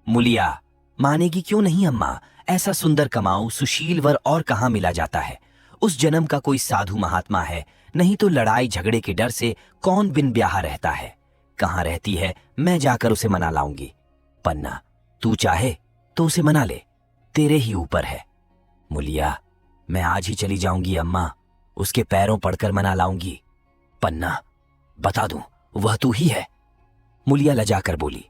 मुलिया, मानेगी क्यों नहीं अम्मा, ऐसा सुंदर कमाऊ सुशील वर और कहां मिला जाता है। उस जन्म का कोई साधु महात्मा है, नहीं तो लड़ाई झगड़े के डर से कौन बिन ब्याह रहता है। कहां रहती है, मैं जाकर उसे मना लाऊंगी। पन्ना, तू चाहे तो उसे मना ले, तेरे ही ऊपर है। मुलिया, मैं आज ही चली जाऊंगी अम्मा, उसके पैरों पड़कर मना लाऊंगी। पन्ना, बता दूं वह तू ही है। मुलिया लजाकर बोली,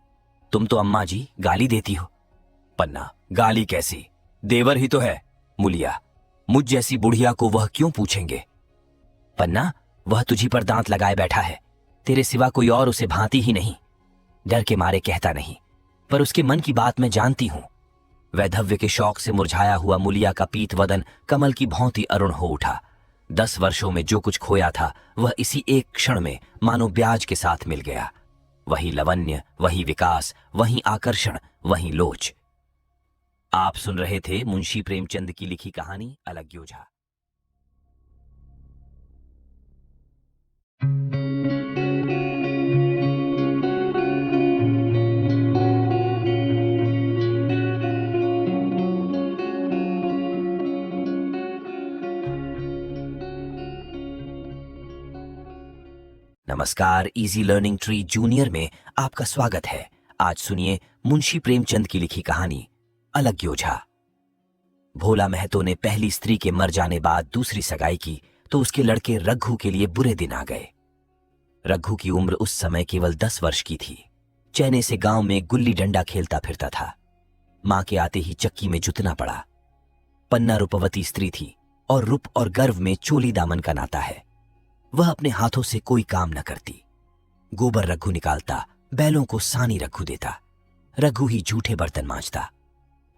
तुम तो अम्मा जी गाली देती हो। पन्ना, गाली कैसी, देवर ही तो है। मुलिया, मुझ जैसी बुढ़िया को वह क्यों पूछेंगे। पन्ना, वह तुझी पर दांत लगाए बैठा है, तेरे सिवा कोई और उसे भांति ही नहीं। डर के मारे कहता नहीं, पर उसके मन की बात मैं जानती हूं। वैधव्य के शौक से मुरझाया हुआ मुलिया का पीत वदन कमल की भांति अरुण हो उठा। 10 वर्षों में जो कुछ खोया था वह इसी एक क्षण में मानो ब्याज के साथ मिल गया। वही लवण्य, वही विकास, वही आकर्षण, वहीं लोच। आप सुन रहे थे मुंशी प्रेमचंद की लिखी कहानी अलग योझा। नमस्कार, इजी लर्निंग ट्री जूनियर में आपका स्वागत है। आज सुनिए मुंशी प्रेमचंद की लिखी कहानी अलग योझा। भोला महतो ने पहली स्त्री के मर जाने बाद दूसरी सगाई की तो उसके लड़के रघु के लिए बुरे दिन आ गए। रघु की उम्र उस समय केवल 10 वर्ष की थी। चैने से गांव में गुल्ली डंडा खेलता फिरता था। मां के आते ही चक्की में जुतना पड़ा। पन्ना रूपवती स्त्री थी और रूप और गर्व में चोली दामन का नाता है। वह अपने हाथों से कोई काम न करती। गोबर रघु निकालता, बैलों को सानी रघु देता, रघु ही जूठे बर्तन मांजता।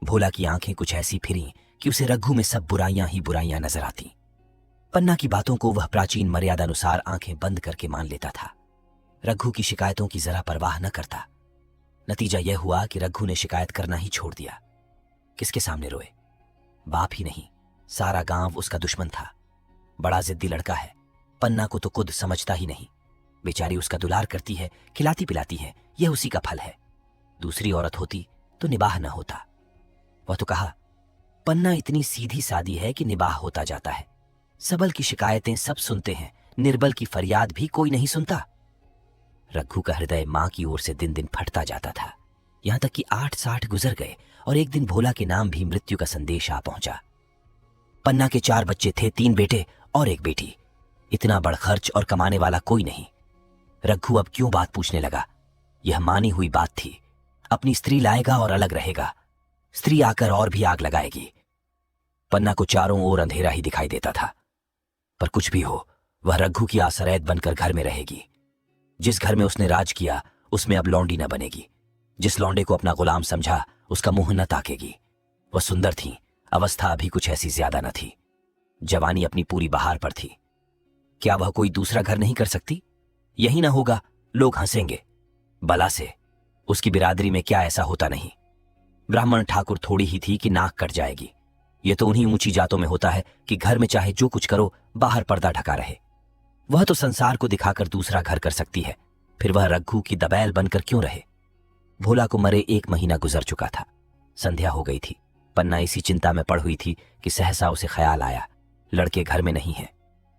भोला की आंखें कुछ ऐसी फिरी कि उसे रघु में सब बुराइयां ही बुराइयां नजर आती। पन्ना की बातों को वह प्राचीन मर्यादानुसार आंखें बंद करके मान लेता था। रघु की शिकायतों की जरा परवाह न करता। नतीजा यह हुआ कि रघु ने शिकायत करना ही छोड़ दिया। किसके सामने रोए? बाप ही नहीं, सारा गांव उसका दुश्मन था। बड़ा जिद्दी लड़का है। पन्ना को तो खुद समझता ही नहीं। बेचारी उसका दुलार करती है, खिलाती पिलाती है, यह उसी का फल है। दूसरी औरत होती तो निबाह न होता। वह तो कहा, पन्ना इतनी सीधी सादी है कि निबाह होता जाता है। सबल की शिकायतें सब सुनते हैं, निर्बल की फरियाद भी कोई नहीं सुनता। रघु का हृदय मां की ओर से दिन दिन फटता जाता था। यहां तक कि 8-60 गुजर गए और एक दिन भोला के नाम भी मृत्यु का संदेश आ पहुंचा। पन्ना के 4 बच्चे थे, 3 बेटे और 1 बेटी। इतना बड़ खर्च और कमाने वाला कोई नहीं। रघु अब क्यों बात पूछने लगा? यह मानी हुई बात थी। अपनी स्त्री लाएगा और अलग रहेगा। स्त्री आकर और भी आग लगाएगी। पन्ना को चारों ओर अंधेरा ही दिखाई देता था। पर कुछ भी हो, वह रघु की आसरैत बनकर घर में रहेगी। जिस घर में उसने राज किया उसमें अब लौंडी न बनेगी। जिस लौंडे को अपना गुलाम समझा उसका मुंह न ताकेगी। वह सुंदर थी, अवस्था अभी कुछ ऐसी ज्यादा न थी। जवानी अपनी पूरी बहार पर थी। क्या वह कोई दूसरा घर नहीं कर सकती? यही ना होगा, लोग हंसेंगे। बला से उसकी बिरादरी में क्या ऐसा होता नहीं। ब्राह्मण ठाकुर थोड़ी ही थी कि नाक कट जाएगी। यह तो उन्हीं ऊंची जातों में होता है कि घर में चाहे जो कुछ करो, बाहर पर्दा ढका रहे। वह तो संसार को दिखाकर दूसरा घर कर सकती है, फिर वह रघु की दबैल बनकर क्यों रहे? भोला को मरे 1 महीना गुजर चुका था। संध्या हो गई थी। पन्ना इसी चिंता में पड़ हुई थी कि सहसा उसे ख्याल आया, लड़के घर में नहीं है।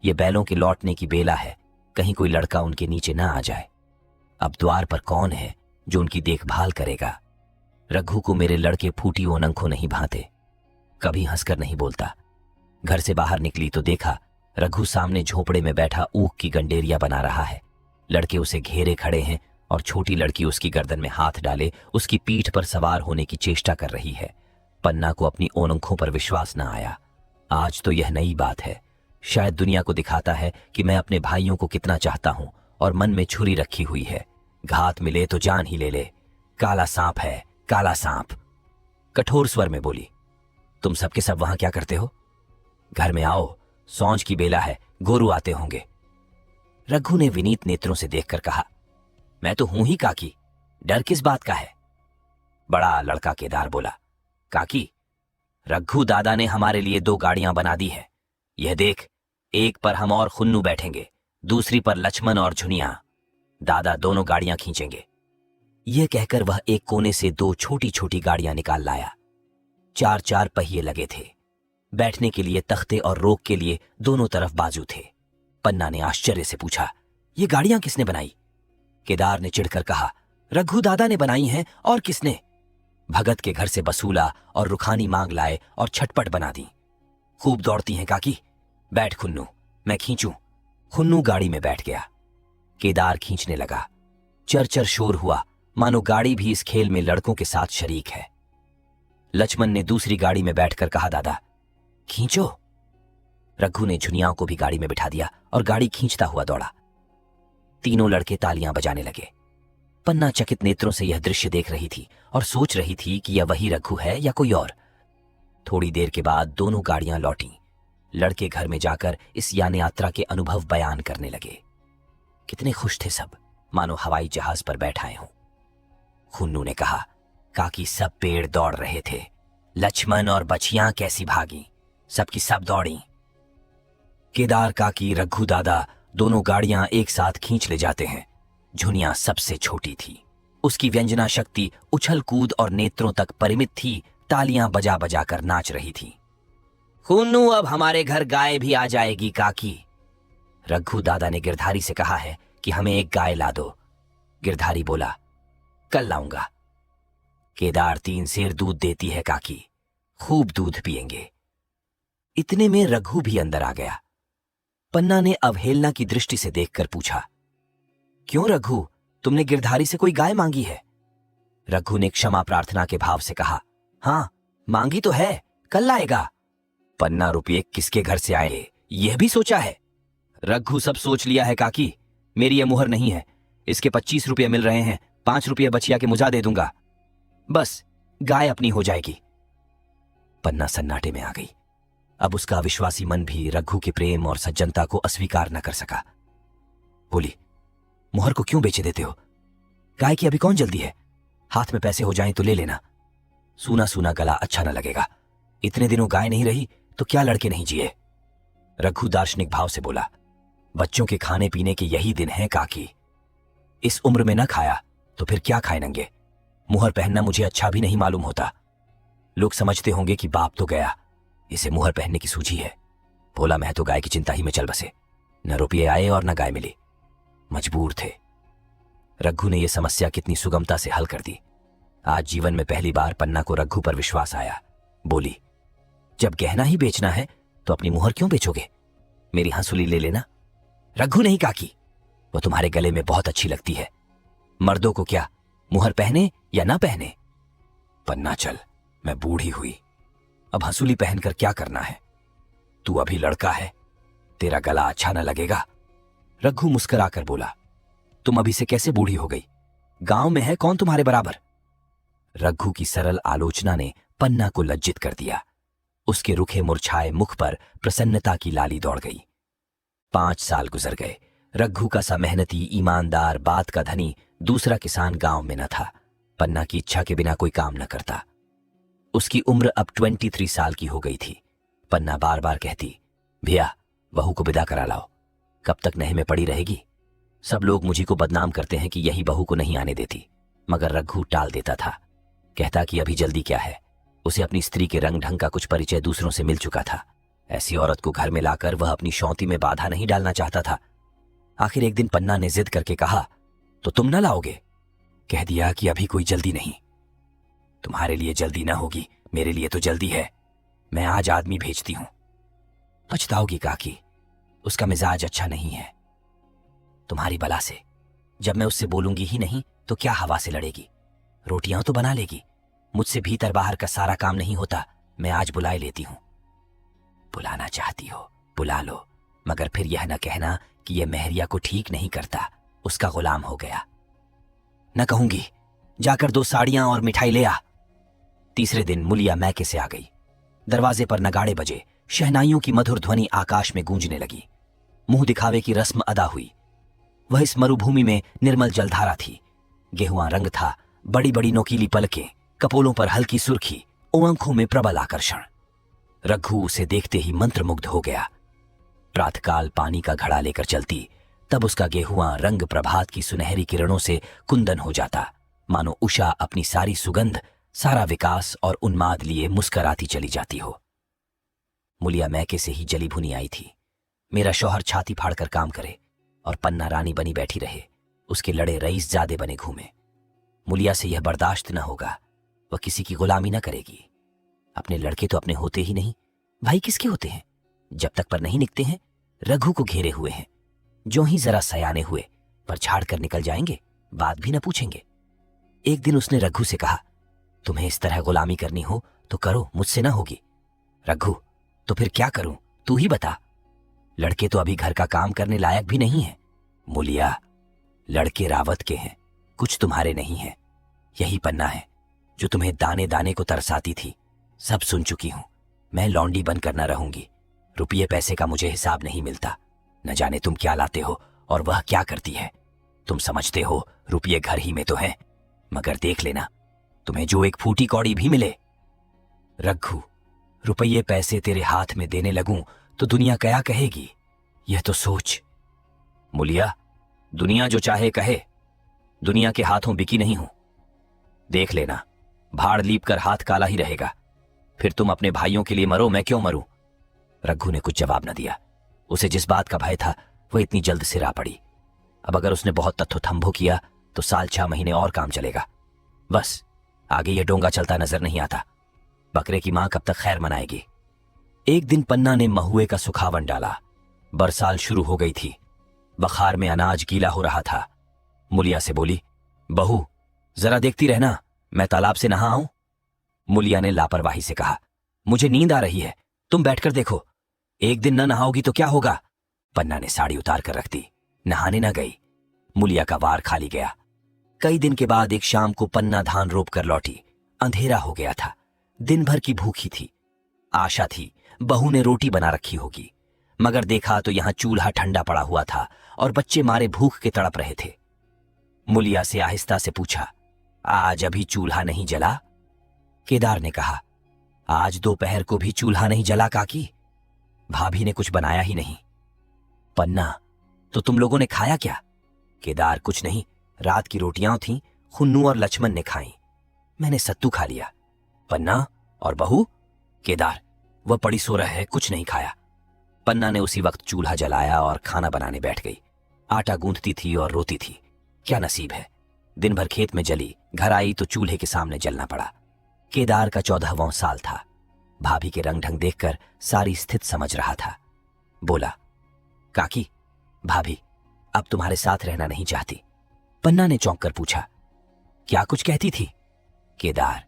ये बैलों के लौटने की बेला है, कहीं कोई लड़का उनके नीचे ना आ जाए। अब द्वार पर कौन है जो उनकी देखभाल करेगा? रघु को मेरे लड़के फूटी ओनंखों नहीं भाते, कभी हंसकर नहीं बोलता। घर से बाहर निकली तो देखा रघु सामने झोपड़े में बैठा ऊख की गंडेरिया बना रहा है। लड़के उसे घेरे खड़े हैं और छोटी लड़की उसकी गर्दन में हाथ डाले उसकी पीठ पर सवार होने की चेष्टा कर रही है। पन्ना को अपनी ओनंखों पर विश्वास न आया। आज तो यह नई बात है। शायद दुनिया को दिखाता है कि मैं अपने भाइयों को कितना चाहता हूं और मन में छुरी रखी हुई है। घात मिले तो जान ही ले ले। काला सांप है, काला सांप। कठोर स्वर में बोली, तुम सबके सब वहां क्या करते हो? घर में आओ, सौंज की बेला है, गोरू आते होंगे। रघु ने विनीत नेत्रों से देखकर कहा, मैं तो हूं ही काकी, डर किस बात का है? बड़ा लड़का केदार बोला, काकी, रघु दादा ने हमारे लिए 2 गाड़ियां बना दी है। यह देख, एक पर हम और खुन्नू बैठेंगे, दूसरी पर लक्ष्मण और झुनिया। दादा दोनों गाड़ियां खींचेंगे। यह कहकर वह एक कोने से 2 छोटी छोटी गाड़ियां निकाल लाया। 4-4 पहिए लगे थे। बैठने के लिए तख्ते और रोक के लिए दोनों तरफ बाजू थे। पन्ना ने आश्चर्य से पूछा, ये गाड़ियां किसने बनाई? केदार ने चिढ़कर कहा, रघु दादा ने बनाई हैं, और किसने? भगत के घर से बसूला और रुखानी मांग लाए और छटपट बना दी। खूब दौड़ती हैं काकी। बैठ खुन्नू, मैं खींचूं। खुन्नू गाड़ी में बैठ गया। केदार खींचने लगा। चरचर शोर हुआ, मानो गाड़ी भी इस खेल में लड़कों के साथ शरीक है। लक्ष्मण ने दूसरी गाड़ी में बैठकर कहा, दादा खींचो। रघु ने झुनियाओं को भी गाड़ी में बिठा दिया और गाड़ी खींचता हुआ दौड़ा। तीनों लड़के तालियां बजाने लगे। पन्ना चकित नेत्रों से यह दृश्य देख रही थी और सोच रही थी कि यह वही रघु है या कोई और। थोड़ी देर के बाद दोनों गाड़ियां लौटीं। लड़के घर में जाकर इस यान यात्रा के अनुभव बयान करने लगे। कितने खुश थे सब, मानो हवाई जहाज पर बैठाए हों। खुन्नू ने कहा, काकी सब पेड़ दौड़ रहे थे। लक्ष्मण और बछियां कैसी भागी, सबकी सब दौड़ी। केदार काकी, रघु दादा दोनों गाड़ियां एक साथ खींच ले जाते हैं। झुनिया सबसे छोटी थी। उसकी व्यंजना शक्ति उछल कूद और नेत्रों तक परिमित थी। तालियां बजा बजा कर नाच रही थी। खूनू, अब हमारे घर गाय भी आ जाएगी काकी। रघु दादा ने गिरधारी से कहा है कि हमें एक गाय ला दो। गिरधारी बोला, कल लाऊंगा। केदार 3 सेर दूध देती है काकी, खूब दूध पिएंगे। इतने में रघु भी अंदर आ गया। पन्ना ने अवहेलना की दृष्टि से देखकर पूछा, क्यों रघु, तुमने गिरधारी से कोई गाय मांगी है? रघु ने क्षमा प्रार्थना के भाव से कहा, हां, मांगी तो है, कल लाएगा। पन्ना, रुपये किसके घर से आए यह भी सोचा है? रघु, सब सोच लिया है काकी, मेरी यह मुहर नहीं है। इसके 25 रुपये मिल रहे हैं, 5 रुपये बचिया के मुझा दे दूंगा, बस गाय अपनी हो जाएगी। पन्ना सन्नाटे में आ गई। अब उसका अविश्वासी मन भी रघु के प्रेम और सज्जनता को अस्वीकार न कर सका। बोली, मुहर को क्यों बेचे देते हो? गाय की अभी कौन जल्दी है? हाथ में पैसे हो जाएं तो ले लेना। सूना सूना गला अच्छा न लगेगा। इतने दिनों गाय नहीं रही तो क्या लड़के नहीं जिए? रघु दार्शनिक भाव से बोला, बच्चों के खाने पीने के यही दिन हैं काकी। इस उम्र में न खाया तो फिर क्या खाए नंगे? मुहर पहनना मुझे अच्छा भी नहीं मालूम होता। लोग समझते होंगे कि बाप तो गया, इसे मुहर पहनने की सूझी है। भोला मैं तो गाय की चिंता ही में चल बसे। न रुपये आए और न गाय मिली, मजबूर थे। रघु ने यह समस्या कितनी सुगमता से हल कर दी। आज जीवन में पहली बार पन्ना को रघु पर विश्वास आया। बोली, जब गहना ही बेचना है तो अपनी मुहर क्यों बेचोगे? मेरी हंसुली ले लेना। रघु नहीं काकी, वो तुम्हारे गले में बहुत अच्छी लगती है। मर्दों को क्या मुहर पहने या ना पहने? पन्ना चल, मैं बूढ़ी हुई, अब हंसुली पहनकर क्या करना है? तू अभी लड़का है, तेरा गला अच्छा न लगेगा। रघु मुस्कुराकर बोला, तुम अभी से कैसे बूढ़ी हो गई? गांव में है कौन तुम्हारे बराबर? रघु की सरल आलोचना ने पन्ना को लज्जित कर दिया। उसके रुखे मुरझाए मुख पर प्रसन्नता की लाली दौड़ गई। 5 साल गुजर गए। रघु का सा मेहनती, ईमानदार, बात का धनी दूसरा किसान गांव में न था। पन्ना की इच्छा के बिना कोई काम न करता। उसकी उम्र अब 23 साल की हो गई थी। पन्ना बार बार कहती, भैया बहू को विदा करा लाओ, कब तक नहे में पड़ी रहेगी? सब लोग मुझी को बदनाम करते हैं कि यही बहू को नहीं आने देती। मगर रघु टाल देता था, कहता कि अभी जल्दी क्या है। उसे अपनी स्त्री के रंग ढंग का कुछ परिचय दूसरों से मिल चुका था। ऐसी औरत को घर में लाकर वह अपनी शौती में बाधा नहीं डालना चाहता था। आखिर एक दिन पन्ना ने जिद करके कहा, तो तुम न लाओगे? कह दिया कि अभी कोई जल्दी नहीं। तुम्हारे लिए जल्दी ना होगी, मेरे लिए तो जल्दी है। मैं आज आदमी भेजती हूं। पछताओगी काकी, उसका मिजाज अच्छा नहीं है। तुम्हारी बला से, जब मैं उससे बोलूंगी ही नहीं तो क्या हवा से लड़ेगी? रोटियां तो बना लेगी, मुझसे भीतर बाहर का सारा काम नहीं होता। मैं आज बुलाए लेती हूं। बुलाना चाहती हो, बुला लो, मगर फिर यह न कहना कि यह मेहरिया को ठीक नहीं करता, उसका गुलाम हो गया। न कहूंगी, जाकर 2 साड़ियां और मिठाई ले आ। तीसरे दिन मुलिया मैके से आ गई। दरवाजे पर नगाड़े बजे, शहनाइयों की मधुर ध्वनि आकाश में गूंजने लगी। मुंह दिखावे की रस्म अदा हुई। वह इस मरुभूमि में निर्मल जलधारा थी। गेहुआ रंग था, बड़ी बड़ी नोकीली पलकें, कपोलों पर हल्की सुर्खी, आंखों में प्रबल आकर्षण। रघु उसे देखते ही मंत्रमुग्ध हो गया। प्रातःकाल पानी का घड़ा लेकर चलती, तब उसका गेहुआ रंग प्रभात की सुनहरी किरणों से कुंदन हो जाता, मानो उषा अपनी सारी सुगंध, सारा विकास और उन्माद लिए मुस्कराती चली जाती हो। मुलिया मैके से ही जली भुनी आई थी। मेरा शौहर छाती फाड़कर काम करे और पन्ना रानी बनी बैठी रहे, उसके लड़े रईस जादे बने घूमे। मुलिया से यह बर्दाश्त न होगा। वह किसी की गुलामी न करेगी। अपने लड़के तो अपने होते ही नहीं, भाई किसके होते हैं? जब तक पर नहीं निकते हैं, रघु को घेरे हुए हैं। जो ही जरा सयाने हुए पर झाड़ कर निकल जाएंगे, बात भी न पूछेंगे। एक दिन उसने रघु से कहा, तुम्हें इस तरह गुलामी करनी हो तो करो, मुझसे ना होगी। रघु, तो फिर क्या करूं, तू ही बता। लड़के तो अभी घर का काम करने लायक भी नहीं है। मुलिया, लड़के रावत के हैं, कुछ तुम्हारे नहीं हैं। यही पन्ना है जो तुम्हें दाने दाने को तरसाती थी। सब सुन चुकी हूं। मैं लौंडी बनकर न रहूंगी। रुपये पैसे का मुझे हिसाब नहीं मिलता। न जाने तुम क्या लाते हो और वह क्या करती है। तुम समझते हो रुपये घर ही में तो हैं, मगर देख लेना, तुम्हें जो एक फूटी कौड़ी भी मिले। रघु, रुपये पैसे तेरे हाथ में देने लगूं तो दुनिया क्या कहेगी, यह तो सोच। मुलिया, दुनिया जो चाहे कहे, दुनिया के हाथों बिकी नहीं हूं। देख लेना, भाड़ लीप कर हाथ काला ही रहेगा। फिर तुम अपने भाइयों के लिए मरो, मैं क्यों मरूं? रघु ने कुछ जवाब न दिया। उसे जिस बात का भय था वह इतनी जल्द सिरा पड़ी। अब अगर उसने बहुत तत्थोथंभो किया तो साल 6 महीने और काम चलेगा। बस आगे यह डोंगा चलता नजर नहीं आता। बकरे की मां कब तक खैर मनाएगी। एक दिन पन्ना ने महुए का सुखावन डाला। बरसाल शुरू हो गई थी। बखार में अनाज गीला हो रहा था। मुलिया से बोली, बहू जरा देखती रहना, मैं तालाब से नहा आऊं। मुलिया ने लापरवाही से कहा, मुझे नींद आ रही है, तुम बैठकर देखो। एक दिन न नहाओगी तो क्या होगा? पन्ना ने साड़ी उतार कर रख दी, नहाने न गई। मुलिया का वार खाली गया। कई दिन के बाद एक शाम को पन्ना धान रोप कर लौटी। अंधेरा हो गया था। दिन भर की भूखी थी। आशा थी बहू ने रोटी बना रखी होगी, मगर देखा तो यहां चूल्हा ठंडा पड़ा हुआ था और बच्चे मारे भूख के तड़प रहे थे। मुलिया से आहिस्ता से पूछा, आज अभी चूल्हा नहीं जला? केदार ने कहा, आज दोपहर को भी चूल्हा नहीं जला काकी? भाभी ने कुछ बनाया ही नहीं। पन्ना, तो तुम लोगों ने खाया क्या? केदार, कुछ नहीं, रात की रोटियां थीं, खुन्नू और लक्ष्मण ने खाई, मैंने सत्तू खा लिया। पन्ना, और बहू? केदार, वह पड़ी सो रहा है, कुछ नहीं खाया। पन्ना ने उसी वक्त चूल्हा जलाया और खाना बनाने बैठ गई। आटा गूंथती थी और रोती थी। क्या नसीब है, दिन भर खेत में जली, घर आई तो चूल्हे के सामने जलना पड़ा। केदार का 14वां साल था। भाभी के रंग ढंग देखकर सारी स्थिति समझ रहा था। बोला, काकी, भाभी अब तुम्हारे साथ रहना नहीं चाहती। पन्ना ने चौंक कर पूछा, क्या कुछ कहती थी? केदार,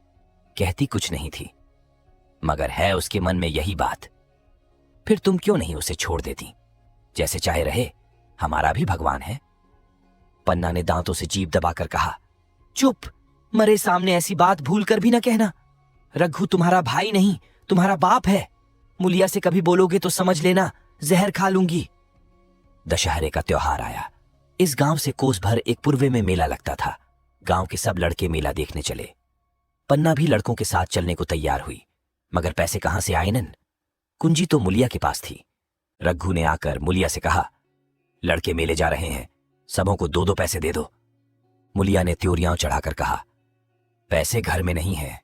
कहती कुछ नहीं थी, मगर है उसके मन में यही बात। फिर तुम क्यों नहीं उसे छोड़ देती? जैसे चाहे रहे, हमारा भी भगवान है। पन्ना ने दांतों से जीभ दबाकर कहा, चुप, मरे सामने ऐसी बात भूल कर भी ना कहना। रघु तुम्हारा भाई नहीं, तुम्हारा बाप है। मुलिया से कभी बोलोगे तो समझ लेना जहर खा लूंगी। दशहरे का त्योहार आया। इस गांव से कोस भर एक पूर्वे में मेला लगता था। गांव के सब लड़के मेला देखने चले। पन्ना भी लड़कों के साथ चलने को तैयार हुई, मगर पैसे कहां से आए नन? कुंजी तो मुलिया के पास थी। रघु ने आकर मुलिया से कहा, लड़के मेले जा रहे हैं, सबों को 2-2 पैसे दे दो। मुलिया ने त्योरियां चढ़ाकर कहा, पैसे घर में नहीं है।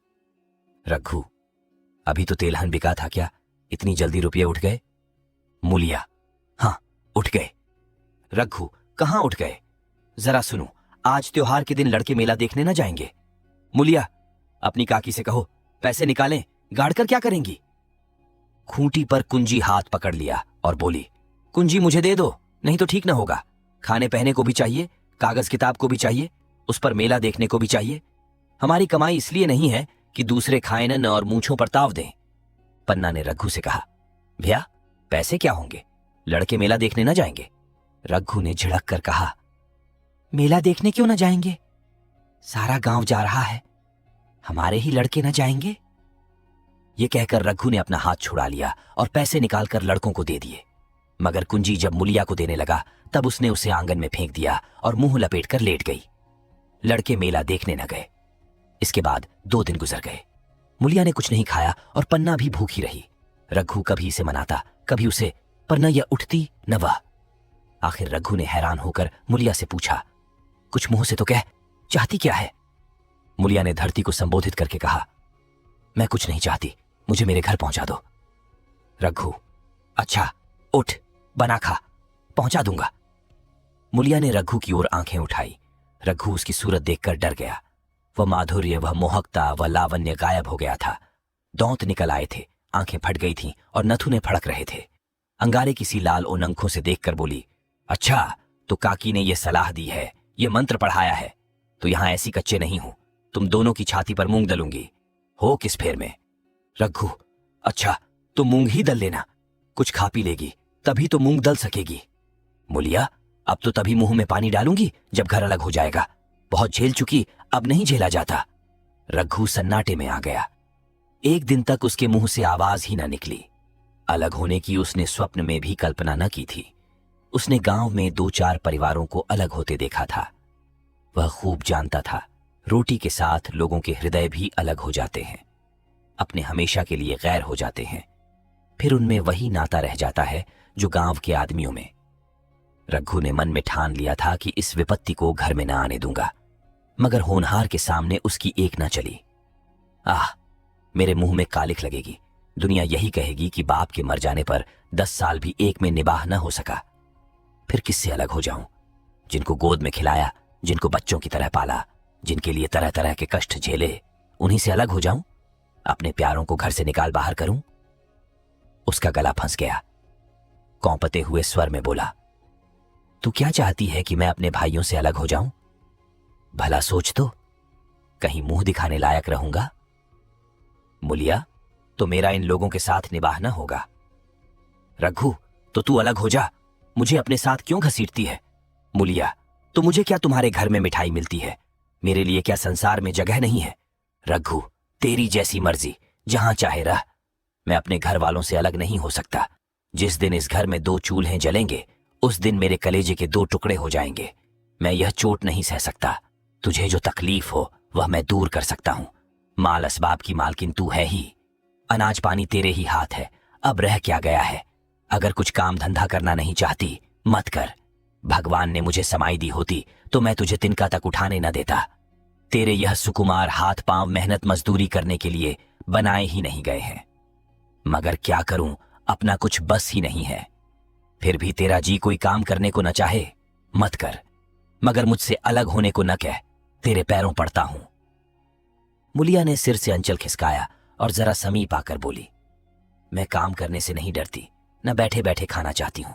रघु, अभी तो तेलहन बिका था क्या, इतनी जल्दी रुपये उठ गए? मुलिया, हां उठ गए। रघु, कहां उठ गए? जरा सुनो, आज त्योहार के दिन लड़के मेला देखने न जाएंगे? मुलिया, अपनी काकी से कहो पैसे निकालें, गाड़ कर क्या करेंगी? खूंटी पर कुंजी हाथ पकड़ लिया और बोली, कुंजी मुझे दे दो, नहीं तो ठीक ना होगा। खाने पहने को भी चाहिए, कागज किताब को भी चाहिए, उस पर मेला देखने को भी चाहिए। हमारी कमाई इसलिए नहीं है कि दूसरे खाए न और मूंछों पर ताव दें। पन्ना ने रघु से कहा, भैया पैसे क्या होंगे, लड़के मेला देखने न जाएंगे? रघु ने झिड़क कर कहा, मेला देखने क्यों न जाएंगे? सारा गांव जा रहा है, हमारे ही लड़के न जाएंगे? ये कहकर रघु ने अपना हाथ छुड़ा लिया और पैसे निकालकर लड़कों को दे दिए। मगर कुंजी जब मुलिया को देने लगा तब उसने उसे आंगन में फेंक दिया और मुंह लपेटकर लेट गई। लड़के मेला देखने न गए। इसके बाद 2 दिन गुजर गए। मुलिया ने कुछ नहीं खाया और पन्ना भी भूखी रही। रघु कभी इसे मनाता, कभी उसे, पर न यह उठती न वह। आखिर रघु ने हैरान होकर मुलिया से पूछा, कुछ मुंह से तो कह, चाहती क्या है? मुलिया ने धरती को संबोधित करके कहा, मैं कुछ नहीं चाहती, मुझे मेरे घर पहुंचा दो। रघु, अच्छा उठ, बना खा, पहुंचा दूंगा। मुलिया ने रघु की ओर आंखें उठाई। रघु उसकी सूरत देखकर डर गया। वह माधुर्य, वह मोहकता, वह लावण्य गायब हो गया था। दांत निकल आए थे, आंखें फट गई थीं और नथुने फड़क रहे थे। अंगारे की सी लाल उन आंखों से देखकर बोली, अच्छा तो काकी ने यह सलाह दी है, यह मंत्र पढ़ाया है, तो यहां ऐसी कच्चे नहीं हूं, तुम दोनों की छाती पर मूंग दलूंगी। हो किस फेर में? रघु, अच्छा तो मूंग ही दल लेना, कुछ खा पी लेगी तभी तो मूंग दल सकेगी। मुलिया, अब तो तभी मुंह में पानी डालूंगी जब घर अलग हो जाएगा, बहुत झेल चुकी, अब नहीं झेला जाता। रघु सन्नाटे में आ गया। एक दिन तक उसके मुंह से आवाज ही ना निकली। अलग होने की उसने स्वप्न में भी कल्पना न की थी। उसने गांव में 2-4 परिवारों को अलग होते देखा था। वह खूब जानता था रोटी के साथ लोगों के हृदय भी अलग हो जाते हैं, अपने हमेशा के लिए गैर हो जाते हैं। फिर उनमें वही नाता रह जाता है जो गांव के आदमियों में। रघु ने मन में ठान लिया था कि इस विपत्ति को घर में न आने दूंगा, मगर होनहार के सामने उसकी एक न चली। आह, मेरे मुंह में कालिख लगेगी। दुनिया यही कहेगी कि बाप के मर जाने पर 10 साल भी एक में निबाह न हो सका। फिर किससे अलग हो जाऊं? जिनको गोद में खिलाया, जिनको बच्चों की तरह पाला, जिनके लिए तरह तरह के कष्ट झेले, उन्हीं से अलग हो जाऊं? अपने प्यारों को घर से निकाल बाहर करूं? उसका गला फंस गया। कौंपते हुए स्वर में बोला, तू क्या चाहती है कि मैं अपने भाइयों से अलग हो जाऊं? भला सोच तो, कहीं मुंह दिखाने लायक रहूंगा? मुलिया, तो मेरा इन लोगों के साथ निबाह न होगा। रघु, तो तू अलग हो जा, मुझे अपने साथ क्यों घसीटती है? मुलिया, तो मुझे क्या तुम्हारे घर में मिठाई मिलती है? मेरे लिए क्या संसार में जगह नहीं है? रघु, तेरी जैसी मर्जी, जहां चाहे रह। मैं अपने घर वालों से अलग नहीं हो सकता। जिस दिन इस घर में 2 चूल्हे जलेंगे, उस दिन मेरे कलेजे के 2 टुकड़े हो जाएंगे। मैं यह चोट नहीं सह सकता। तुझे जो तकलीफ हो वह मैं दूर कर सकता हूं। माल असबाब की मालकिन तू है ही। अनाज पानी तेरे ही हाथ है। अब रह क्या गया है? अगर कुछ काम धंधा करना नहीं चाहती, मत कर। भगवान ने मुझे समाई दी होती तो मैं तुझे तिनका तक उठाने न देता। तेरे यह सुकुमार हाथ पांव मेहनत मजदूरी करने के लिए बनाए ही नहीं गए हैं। मगर क्या करूं, अपना कुछ बस ही नहीं है। फिर भी तेरा जी कोई काम करने को न चाहे, मत कर। मगर मुझसे अलग होने को न कह, तेरे पैरों पड़ता हूं। मुलिया ने सिर से अंचल खिसकाया और जरा समीप आकर बोली, मैं काम करने से नहीं डरती, न बैठे बैठे खाना चाहती हूं,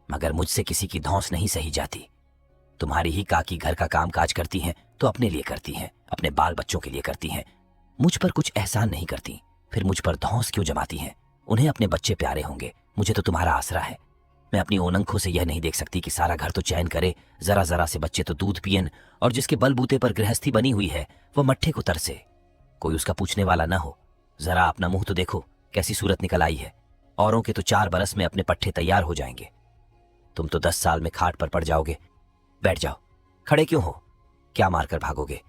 मगर मुझसे किसी की धौंस नहीं सही जाती। तुम्हारी ही काकी घर का काम काज करती हैं तो अपने लिए करती हैं, अपने बाल बच्चों के लिए करती हैं। मुझ पर कुछ एहसान नहीं करती, फिर मुझ पर धौंस क्यों जमाती हैं? उन्हें अपने बच्चे प्यारे होंगे, मुझे तो तुम्हारा आसरा है। मैं अपनी ओन आंखों से यह नहीं देख सकती कि सारा घर तो चैन करे, जरा जरा से बच्चे तो दूध पियन, और जिसके बलबूते पर गृहस्थी बनी हुई है वह मट्ठे को तरसे। कोई उसका पूछने वाला ना हो। जरा अपना मुंह तो देखो, कैसी सूरत निकल आई है। औरों के तो 4 बरस में अपने पट्टे तैयार हो जाएंगे। तुम तो 10 साल में खाट पर पड़ जाओगे। बैठ जाओ। खड़े क्यों हो? क्या मारकर भागोगे?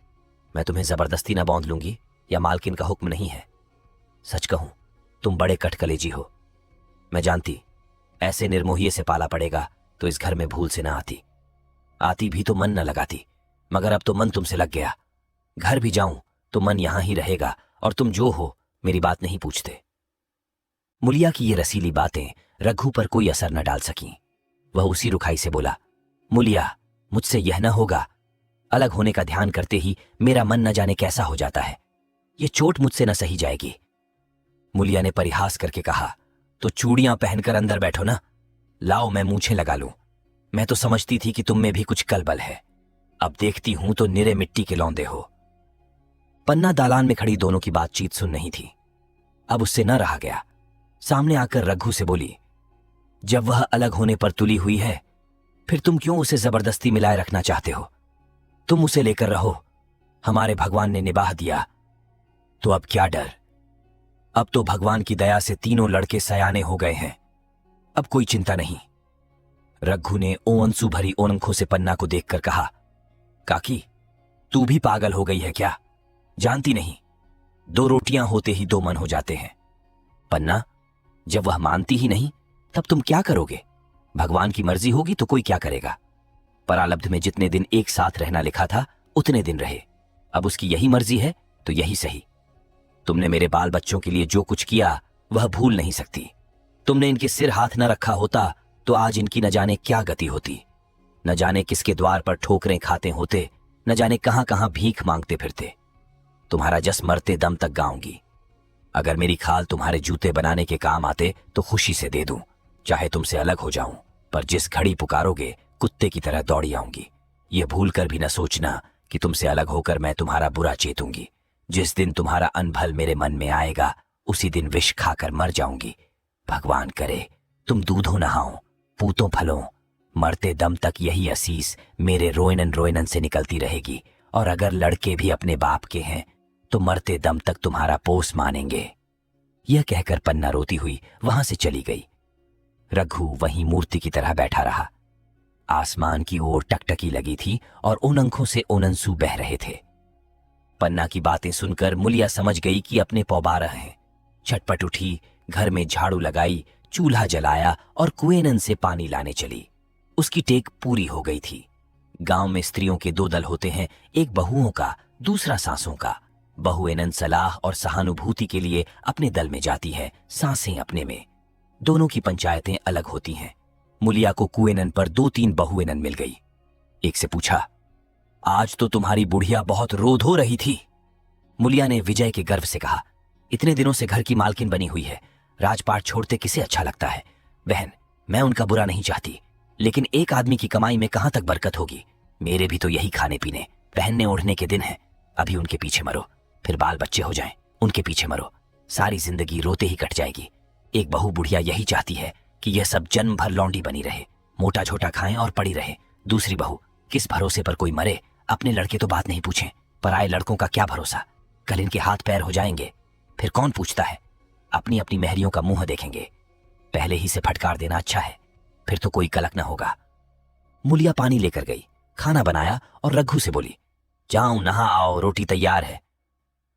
मैं तुम्हें जबरदस्ती ना बांध लूंगी, या मालकिन का हुक्म नहीं है? सच कहूं, तुम बड़े कटकलेजी हो। मैं जानती, ऐसे निर्मोहिए से पाला पड़ेगा तो इस घर में भूल से ना आती। आती भी तो मन न लगाती, मगर अब तो मन तुमसे लग गया। घर भी जाऊं तो मन यहां ही रहेगा, और तुम जो हो मेरी बात नहीं पूछते। मुलिया की ये रसीली बातें रघु पर कोई असर न डाल सकीं। वह उसी रुखाई से बोला, मुलिया, मुझसे यह न होगा। अलग होने का ध्यान करते ही मेरा मन न जाने कैसा हो जाता है। ये चोट मुझसे न सही जाएगी। मुलिया ने परिहास करके कहा, तो चूड़ियां पहनकर अंदर बैठो ना। लाओ मैं मूछें लगा लूं। मैं तो समझती थी कि तुम में भी कुछ कलबल है, अब देखती हूं तो निरे मिट्टी के लौंदे हो। पन्ना दालान में खड़ी दोनों की बातचीत सुन रही थी। अब उससे न रहा गया। सामने आकर रघु से बोली, जब वह अलग होने पर तुली हुई है, फिर तुम क्यों उसे जबरदस्ती मिलाए रखना चाहते हो? तुम उसे लेकर रहो। हमारे भगवान ने निबाह दिया तो अब क्या डर? अब तो भगवान की दया से तीनों लड़के सयाने हो गए हैं, अब कोई चिंता नहीं। रघु ने ओंसू भरी ओंखों से पन्ना को देखकर कहा, काकी, तू भी पागल हो गई है क्या? जानती नहीं, 2 रोटियां होते ही 2 मन हो जाते हैं। पन्ना, जब वह मानती ही नहीं तब तुम क्या करोगे? भगवान की मर्जी होगी तो कोई क्या करेगा? परालब्ध में जितने दिन एक साथ रहना लिखा था उतने दिन रहे। अब उसकी यही मर्जी है तो यही सही। तुमने मेरे बाल बच्चों के लिए जो कुछ किया वह भूल नहीं सकती। तुमने इनके सिर हाथ न रखा होता तो आज इनकी न जाने क्या गति होती। न जाने किसके द्वार पर ठोकरें खाते होते, न जाने कहां कहां भीख मांगते फिरते। तुम्हारा जस मरते दम तक गाऊंगी। अगर मेरी खाल तुम्हारे जूते बनाने के काम आते तो खुशी से दे दूं, चाहे तुमसे अलग हो जाऊं, पर जिस घड़ी पुकारोगे कुत्ते की तरह दौड़ी आऊंगी। ये भूल कर भी न सोचना कि तुमसे अलग होकर मैं तुम्हारा बुरा चेतूंगी। जिस दिन तुम्हारा अनभल मेरे मन में आएगा उसी दिन विष खाकर मर जाऊंगी। भगवान करे तुम दूधों नहाओ, पूतों फलों, मरते दम तक यही असीस मेरे रोयनन रोयनन से निकलती रहेगी। और अगर लड़के भी अपने बाप के हैं तो मरते दम तक तुम्हारा पोस मानेंगे। यह कहकर पन्ना रोती हुई वहां से चली गई। रघु वहीं मूर्ति की तरह बैठा रहा। आसमान की ओर टकटकी लगी थी और उन आंखों से ओनंसू बह रहे थे। पन्ना की बातें सुनकर मुलिया समझ गई कि अपने पौबारा हैं। झटपट उठी, घर में झाड़ू लगाई, चूल्हा जलाया और कुएनन से पानी लाने चली। उसकी टेक पूरी हो गई थी। गांव में स्त्रियों के दो दल होते हैं, एक बहुओं का, दूसरा सासों का। बहुएनन सलाह और सहानुभूति के लिए अपने दल में जाती है, सासें अपने में। दोनों की पंचायतें अलग होती हैं। मुलिया को कुएनन पर 2-3 बहुएनन मिल गई। एक से पूछा, आज तो तुम्हारी बुढ़िया बहुत रोध हो रही थी। मुलिया ने विजय के गर्व से कहा, इतने दिनों से घर की मालकिन बनी हुई है, राजपाट छोड़ते किसे अच्छा लगता है। बहन, मैं उनका बुरा नहीं चाहती, लेकिन एक आदमी की कमाई में कहां तक बरकत होगी। मेरे भी तो यही खाने पीने, पहनने ओढ़ने के दिन हैं। अभी उनके पीछे मरो, फिर बाल बच्चे हो जाएं, उनके पीछे मरो, सारी जिंदगी रोते ही कट जाएगी। एक बहू बुढ़िया यही चाहती है कि यह सब जन्म भर लौंडी बनी रहे, मोटा छोटा खाएं और पड़ी रहे। दूसरी बहू, किस भरोसे पर कोई मरे। अपने लड़के तो बात नहीं पूछें, पराए लड़कों का क्या भरोसा। कल इनके हाथ पैर हो जाएंगे, फिर कौन पूछता है। अपनी अपनी महरियों का मुंह देखेंगे। पहले ही से फटकार देना अच्छा है, फिर तो कोई कलक न होगा। मुलिया पानी लेकर गई, खाना बनाया और रघु से बोली, जाओ नहा आओ, रोटी तैयार है।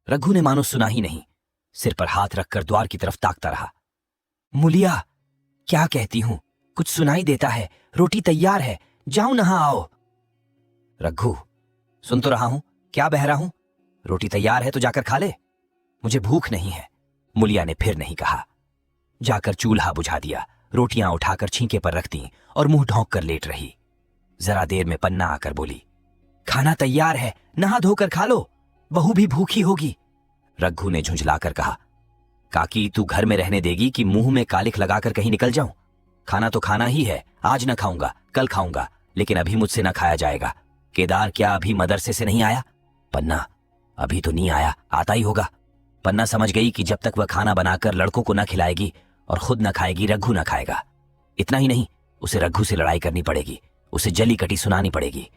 रघु ने मानो सुना ही नहीं, सिर पर हाथ रखकर द्वार की तरफ ताकता रहा। मुलिया, क्या कहती हूं, कुछ सुनाई देता है। रोटी तैयार है, जाओ नहा आओ। रघु, सुन तो रहा हूं, क्या बह रहा हूं। रोटी तैयार है तो जाकर खा ले, मुझे भूख नहीं है। मुलिया ने फिर नहीं कहा। जाकर चूल्हा बुझा दिया, रोटियां उठाकर छींके पर रख दी और मुंह ढोंक कर लेट रही। जरा देर में पन्ना आकर बोली, खाना तैयार है, नहा धोकर खा लो, बहू भी भूखी होगी। रघु ने झुंझलाकर कहा, काकी तू घर में रहने देगी कि मुंह में कालिख लगाकर कहीं निकल जाऊं। खाना तो खाना ही है, आज न खाऊंगा, कल खाऊंगा, लेकिन अभी मुझसे न खाया जाएगा। केदार क्या अभी मदरसे से नहीं आया। पन्ना, अभी तो नहीं आया, आता ही होगा। पन्ना समझ गई कि जब तक वह खाना बनाकर लड़कों को न खिलाएगी और खुद न खाएगी, रघु न खाएगा। इतना ही नहीं, उसे रघु से लड़ाई करनी पड़ेगी, उसे जली कटी सुनानी पड़ेगी।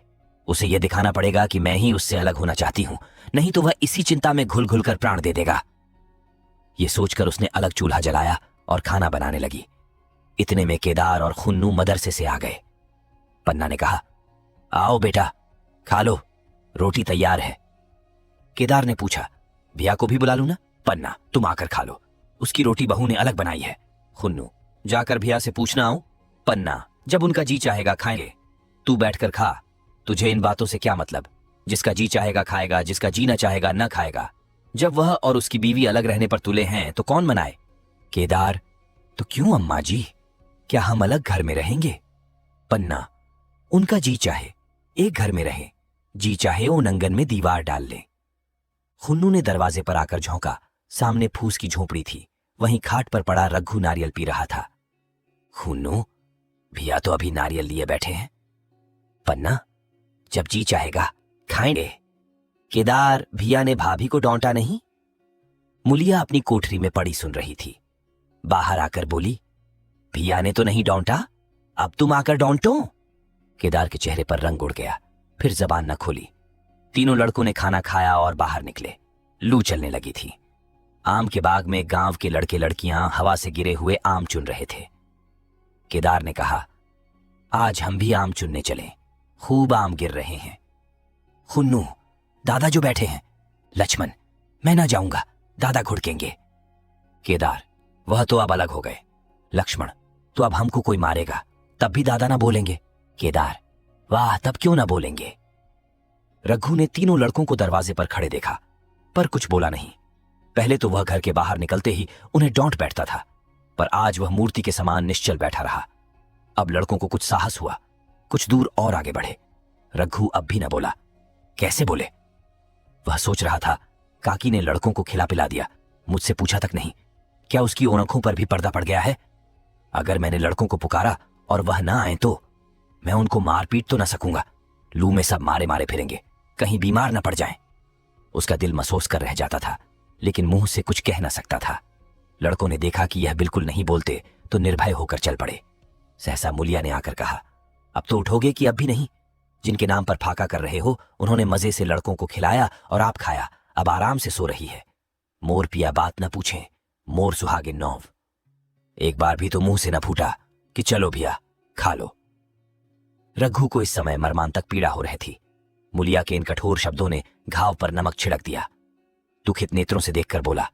उसे यह दिखाना पड़ेगा कि मैं ही उससे अलग होना चाहती हूं, नहीं तो वह इसी चिंता में घुल घुल कर प्राण दे देगा। ये सोचकर उसने अलग चूल्हा जलाया और खाना बनाने लगी। इतने में केदार और खुन्नू मदरसे से आ गए। पन्ना ने कहा, आओ बेटा, खा लो, रोटी तैयार है। केदार ने पूछा, भैया को भी बुला लूं ना। पन्ना, तुम आकर खा लो, उसकी रोटी बहू ने अलग बनाई है। खुन्नू, जाकर भैया से पूछना आऊं। पन्ना, जब उनका जी चाहेगा खाएंगे, तू बैठकर खा, तुझे इन बातों से क्या मतलब। जिसका जी चाहेगा खाएगा, जिसका जी न चाहेगा न खाएगा। जब वह और उसकी बीवी अलग रहने पर तुले हैं तो कौन मनाए। केदार, तो क्यों अम्मा जी, क्या हम अलग घर में रहेंगे। पन्ना, उनका जी चाहे एक घर में रहे, जी चाहे उन आंगन में दीवार डाल ले। खुन्नू ने दरवाजे पर आकर झोंका। सामने फूस की झोपड़ी थी, वहीं खाट पर पड़ा रघु नारियल पी रहा था। खुन्नू, भैया तो अभी नारियल लिए बैठे हैं। पन्ना, जब जी चाहेगा खाएंगे। केदार, भैया ने भाभी को डांटा नहीं। मुलिया अपनी कोठरी में पड़ी सुन रही थी। बाहर आकर बोली, भैया ने तो नहीं डांटा, अब तुम आकर डांटो। केदार के चेहरे पर रंग उड़ गया, फिर जबान न खोली। तीनों लड़कों ने खाना खाया और बाहर निकले। लू चलने लगी थी। आम के बाग में गांव के लड़के लड़कियां हवा से गिरे हुए आम चुन रहे थे। केदार ने कहा, आज हम भी आम चुनने चलें, खूब आम गिर रहे हैं। खुन्नू, दादा जो बैठे हैं। लक्ष्मण, मैं ना जाऊंगा, दादा घुड़केंगे। केदार, वह तो अब अलग हो गए। लक्ष्मण, तो अब हमको कोई मारेगा तब भी दादा ना बोलेंगे। केदार, वाह, तब क्यों ना बोलेंगे। रघु ने तीनों लड़कों को दरवाजे पर खड़े देखा, पर कुछ बोला नहीं। पहले तो वह घर के बाहर निकलते ही उन्हें डांट बैठता था, पर आज वह मूर्ति के समान निश्चल बैठा रहा। अब लड़कों को कुछ साहस हुआ, कुछ दूर और आगे बढ़े। रघु अब भी न बोला। कैसे बोले? वह सोच रहा था, काकी ने लड़कों को खिला पिला दिया, मुझसे पूछा तक नहीं। क्या उसकी आंखों पर भी पर्दा पड़ गया है? अगर मैंने लड़कों को पुकारा और वह ना आए तो मैं उनको मार पीट तो न सकूंगा। लू में सब मारे मारे फिरेंगे, कहीं बीमार न पड़ जाएं। उसका दिल महसूस कर रह जाता था, लेकिन मुंह से कुछ कह न सकता था। लड़कों ने देखा कि यह बिल्कुल नहीं बोलते तो निर्भय होकर चल पड़े। सहसा मुलिया ने आकर कहा, अब तो उठोगे कि अब भी नहीं? जिनके नाम पर फाका कर रहे हो उन्होंने मजे से लड़कों को खिलाया और आप खाया, अब आराम से सो रही है। मोर पिया बात न पूछे, मोर सुहागे नौव। एक बार भी तो मुंह से न फूटा कि चलो भैया खा लो। रघु को इस समय मर्मांतक पीड़ा हो रही थी। मुलिया के इन कठोर शब्दों ने घाव पर नमक छिड़क दिया। दुखित नेत्रों से देखकर बोला,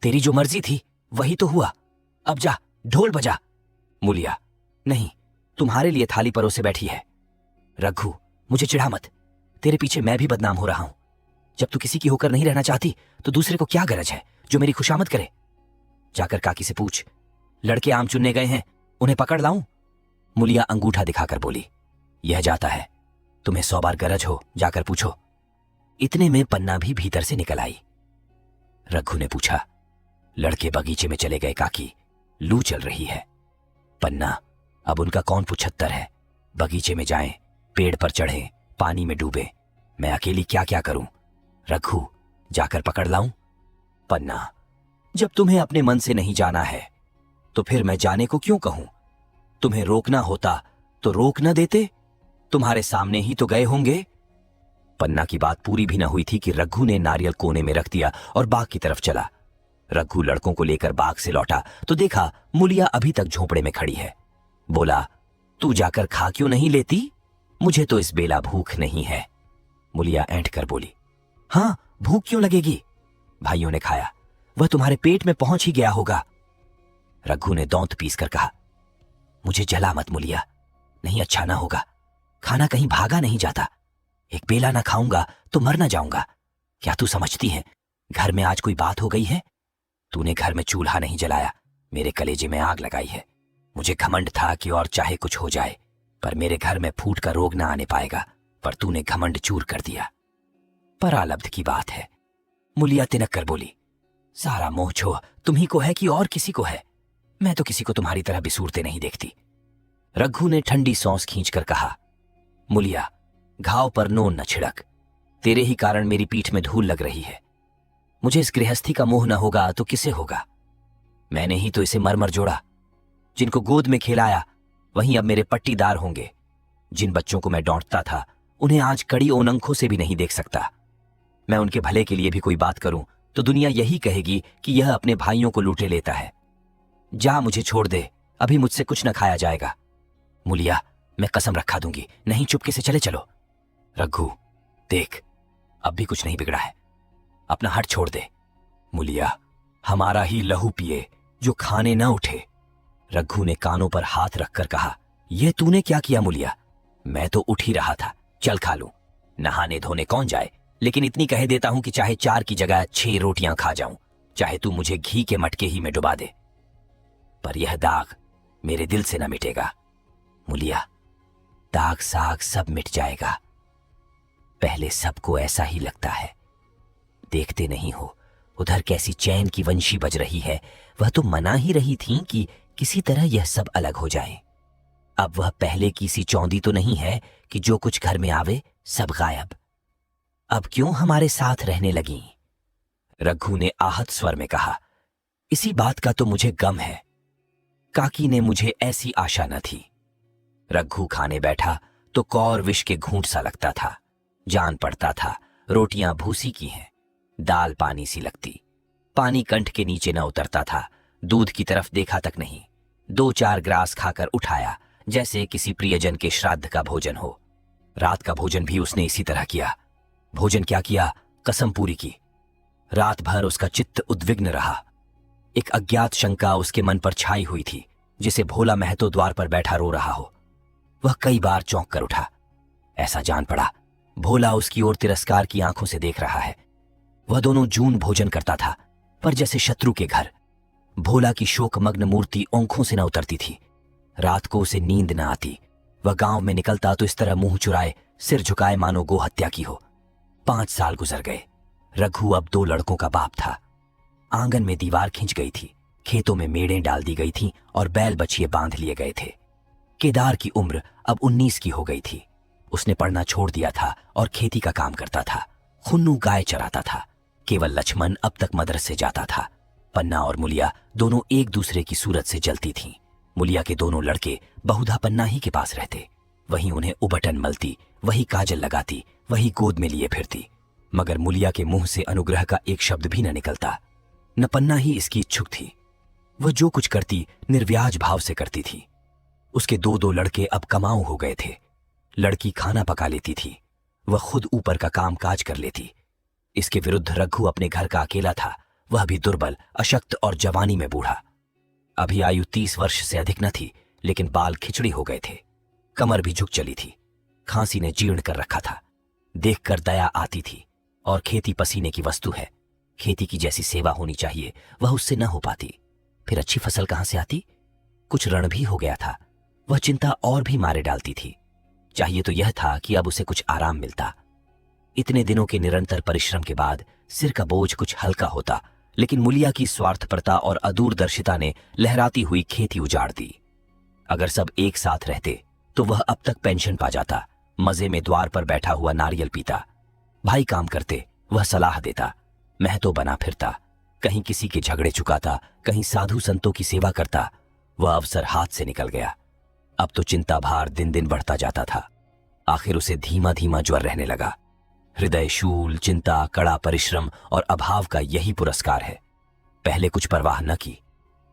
तेरी जो मर्जी थी वही तो हुआ, अब जा ढोल बजा। मुलिया, नहीं, तुम्हारे लिए थाली परोसे बैठी है। रघु, मुझे चिढ़ा मत, तेरे पीछे मैं भी बदनाम हो रहा हूं। जब तू किसी की होकर नहीं रहना चाहती तो दूसरे को क्या गरज है जो मेरी खुशामद करे। जाकर काकी से पूछ, लड़के आम चुनने गए हैं, उन्हें पकड़ लाऊं? मुलिया अंगूठा दिखाकर बोली, यह जाता है, तुम्हें 100 बार गरज हो जाकर पूछो। इतने में पन्ना भी भीतर से निकल आई। रघु ने पूछा, लड़के बगीचे में चले गए काकी, लू चल रही है। पन्ना, अब उनका कौन पुछत्तर है। बगीचे में जाएं, पेड़ पर चढ़ें, पानी में डूबे, मैं अकेली क्या क्या करूं। रघु, जाकर पकड़ लाऊं? पन्ना, जब तुम्हें अपने मन से नहीं जाना है तो फिर मैं जाने को क्यों कहूं। तुम्हें रोकना होता तो रोक न देते, तुम्हारे सामने ही तो गए होंगे। पन्ना की बात पूरी भी न हुई थी कि रघु ने नारियल कोने में रख दिया और बाग की तरफ चला। रघु लड़कों को लेकर बाग से लौटा तो देखा मुलिया अभी तक झोपड़े में खड़ी है। बोला, तू जाकर खा क्यों नहीं लेती? मुझे तो इस बेला भूख नहीं है। मुलिया ऐंठ कर बोली, हां, भूख क्यों लगेगी? भाइयों ने खाया, वह तुम्हारे पेट में पहुंच ही गया होगा। रघु ने दौंत पीस कर कहा, मुझे जला मत मुलिया, नहीं अच्छा ना होगा। खाना कहीं भागा नहीं जाता, एक बेला ना खाऊंगा तो मर ना जाऊंगा। क्या तू समझती है घर में आज कोई बात हो गई है? तूने घर में चूल्हा नहीं जलाया, मेरे कलेजे में आग लगाई है। मुझे घमंड था कि और चाहे कुछ हो जाए पर मेरे घर में फूट का रोग ना आने पाएगा, पर तूने घमंड चूर कर दिया। परालब्ध की बात है। मुलिया तिनक कर बोली, सारा मोह छो तुम्ही को है कि और किसी को है? मैं तो किसी को तुम्हारी तरह बिसूरते नहीं देखती। रघु ने ठंडी सौंस खींचकर कहा, मुलिया, घाव पर नोन न छिड़क, तेरे ही कारण मेरी पीठ में धूल लग रही है। मुझे इस गृहस्थी का मोह न होगा तो किसे होगा? मैंने ही तो इसे मरमर जोड़ा। जिनको गोद में खिलाया वहीं अब मेरे पट्टीदार होंगे। जिन बच्चों को मैं डांटता था उन्हें आज कड़ी ओनंखों से भी नहीं देख सकता। मैं उनके भले के लिए भी कोई बात करूं तो दुनिया यही कहेगी कि यह अपने भाइयों को लूटे लेता है। जा, मुझे छोड़ दे, अभी मुझसे कुछ न खाया जाएगा। मुलिया, मैं कसम रखा दूंगी, नहीं चुपके से चले चलो। रघु, देख, अब भी कुछ नहीं बिगड़ा है, अपना हट छोड़ दे। मुलिया, हमारा ही लहू पिए जो खाने न उठे। रघु ने कानों पर हाथ रखकर कहा, यह तूने क्या किया मुलिया? मैं तो उठ ही रहा था, चल खा लूं। नहाने धोने कौन जाए, लेकिन इतनी कह देता हूं कि चाहे 4 की जगह 6 रोटियां खा जाऊं, चाहे तू मुझे घी के मटके ही में डुबा दे, पर यह दाग मेरे दिल से न मिटेगा। मुलिया, दाग साग सब मिट जाएगा। पहले सबको ऐसा ही लगता है। देखते नहीं हो उधर कैसी चैन की वंशी बज रही है। वह तो मना ही रही थी कि किसी तरह यह सब अलग हो जाए। अब वह पहले की सी चौंधी तो नहीं है कि जो कुछ घर में आवे सब गायब। अब क्यों हमारे साथ रहने लगी? रघु ने आहत स्वर में कहा, इसी बात का तो मुझे गम है। काकी ने मुझे ऐसी आशा न थी। रघु खाने बैठा तो कौर विष के घूंट सा लगता था। जान पड़ता था रोटियां भूसी की हैं, दाल पानी सी लगती। पानी कंठ के नीचे न उतरता था, दूध की तरफ देखा तक नहीं। 2-4 ग्रास खाकर उठाया जैसे किसी प्रियजन के श्राद्ध का भोजन हो। रात का भोजन भी उसने इसी तरह किया। भोजन क्या किया, कसम पूरी की। रात भर उसका चित्त उद्विग्न रहा। एक अज्ञात शंका उसके मन पर छाई हुई थी, जिसे भोला महतो द्वार पर बैठा रो रहा हो। वह कई बार चौंक कर उठा। ऐसा जान पड़ा भोला उसकी ओर तिरस्कार की आंखों से देख रहा है। वह दोनों जून भोजन करता था, पर जैसे शत्रु के घर। भोला की शोकमग्न मूर्ति आंखों से न उतरती थी। रात को उसे नींद न आती। वह गांव में निकलता तो इस तरह मुंह चुराए, सिर झुकाए मानो गोहत्या की हो। 5 साल गुजर गए। रघु अब 2 लड़कों का बाप था। आंगन में दीवार खिंच गई थी, खेतों में मेड़ें डाल दी गई थीं और बैल बछिए बांध लिए गए थे। केदार की उम्र अब 19 की हो गई थी। उसने पढ़ना छोड़ दिया था और खेती का काम करता था। खुन्नू गाय चराता था। केवल लक्ष्मण अब तक मदरसे जाता था। पन्ना और मुलिया दोनों एक दूसरे की सूरत से जलती थीं। मुलिया के दोनों लड़के बहुधा पन्ना ही के पास रहते। वहीं उन्हें उबटन मलती, वही काजल लगाती, वही गोद में लिए फिरती। मगर मुलिया के मुंह से अनुग्रह का एक शब्द भी न निकलता। न पन्ना ही इसकी इच्छुक थी। वह जो कुछ करती निर्व्याज भाव से करती थी। उसके 2 लड़के अब कमाऊ हो गए थे। लड़की खाना पका लेती थी। वह खुद ऊपर का काम काज कर लेती। इसके विरुद्ध रघु अपने घर का अकेला था, वह भी दुर्बल, अशक्त और जवानी में बूढ़ा। अभी आयु 30 वर्ष से अधिक न थी, लेकिन बाल खिचड़ी हो गए थे, कमर भी झुक चली थी, खांसी ने जीर्ण कर रखा था। देखकर दया आती थी, और खेती पसीने की वस्तु है। खेती की जैसी सेवा होनी चाहिए वह उससे न हो पाती, फिर अच्छी फसल कहां से आती? कुछ रण भी हो गया था, वह चिंता और भी मारे डालती थी। चाहिए तो यह था कि अब उसे कुछ आराम मिलता। इतने दिनों के निरंतर परिश्रम के बाद सिर का बोझ कुछ हल्का होता, लेकिन मुलिया की स्वार्थपरता और अदूरदर्शिता ने लहराती हुई खेती उजाड़ दी। अगर सब एक साथ रहते तो वह अब तक पेंशन पा जाता, मजे में द्वार पर बैठा हुआ नारियल पीता। भाई काम करते, वह सलाह देता, महतो बना फिरता, कहीं किसी के झगड़े चुकाता, कहीं साधु संतों की सेवा करता। वह अवसर हाथ से निकल गया। अब तो चिंता भार दिन दिन बढ़ता जाता था। आखिर उसे धीमा धीमा ज्वर रहने लगा। हृदय शूल, चिंता, कड़ा परिश्रम और अभाव का यही पुरस्कार है। पहले कुछ परवाह न की,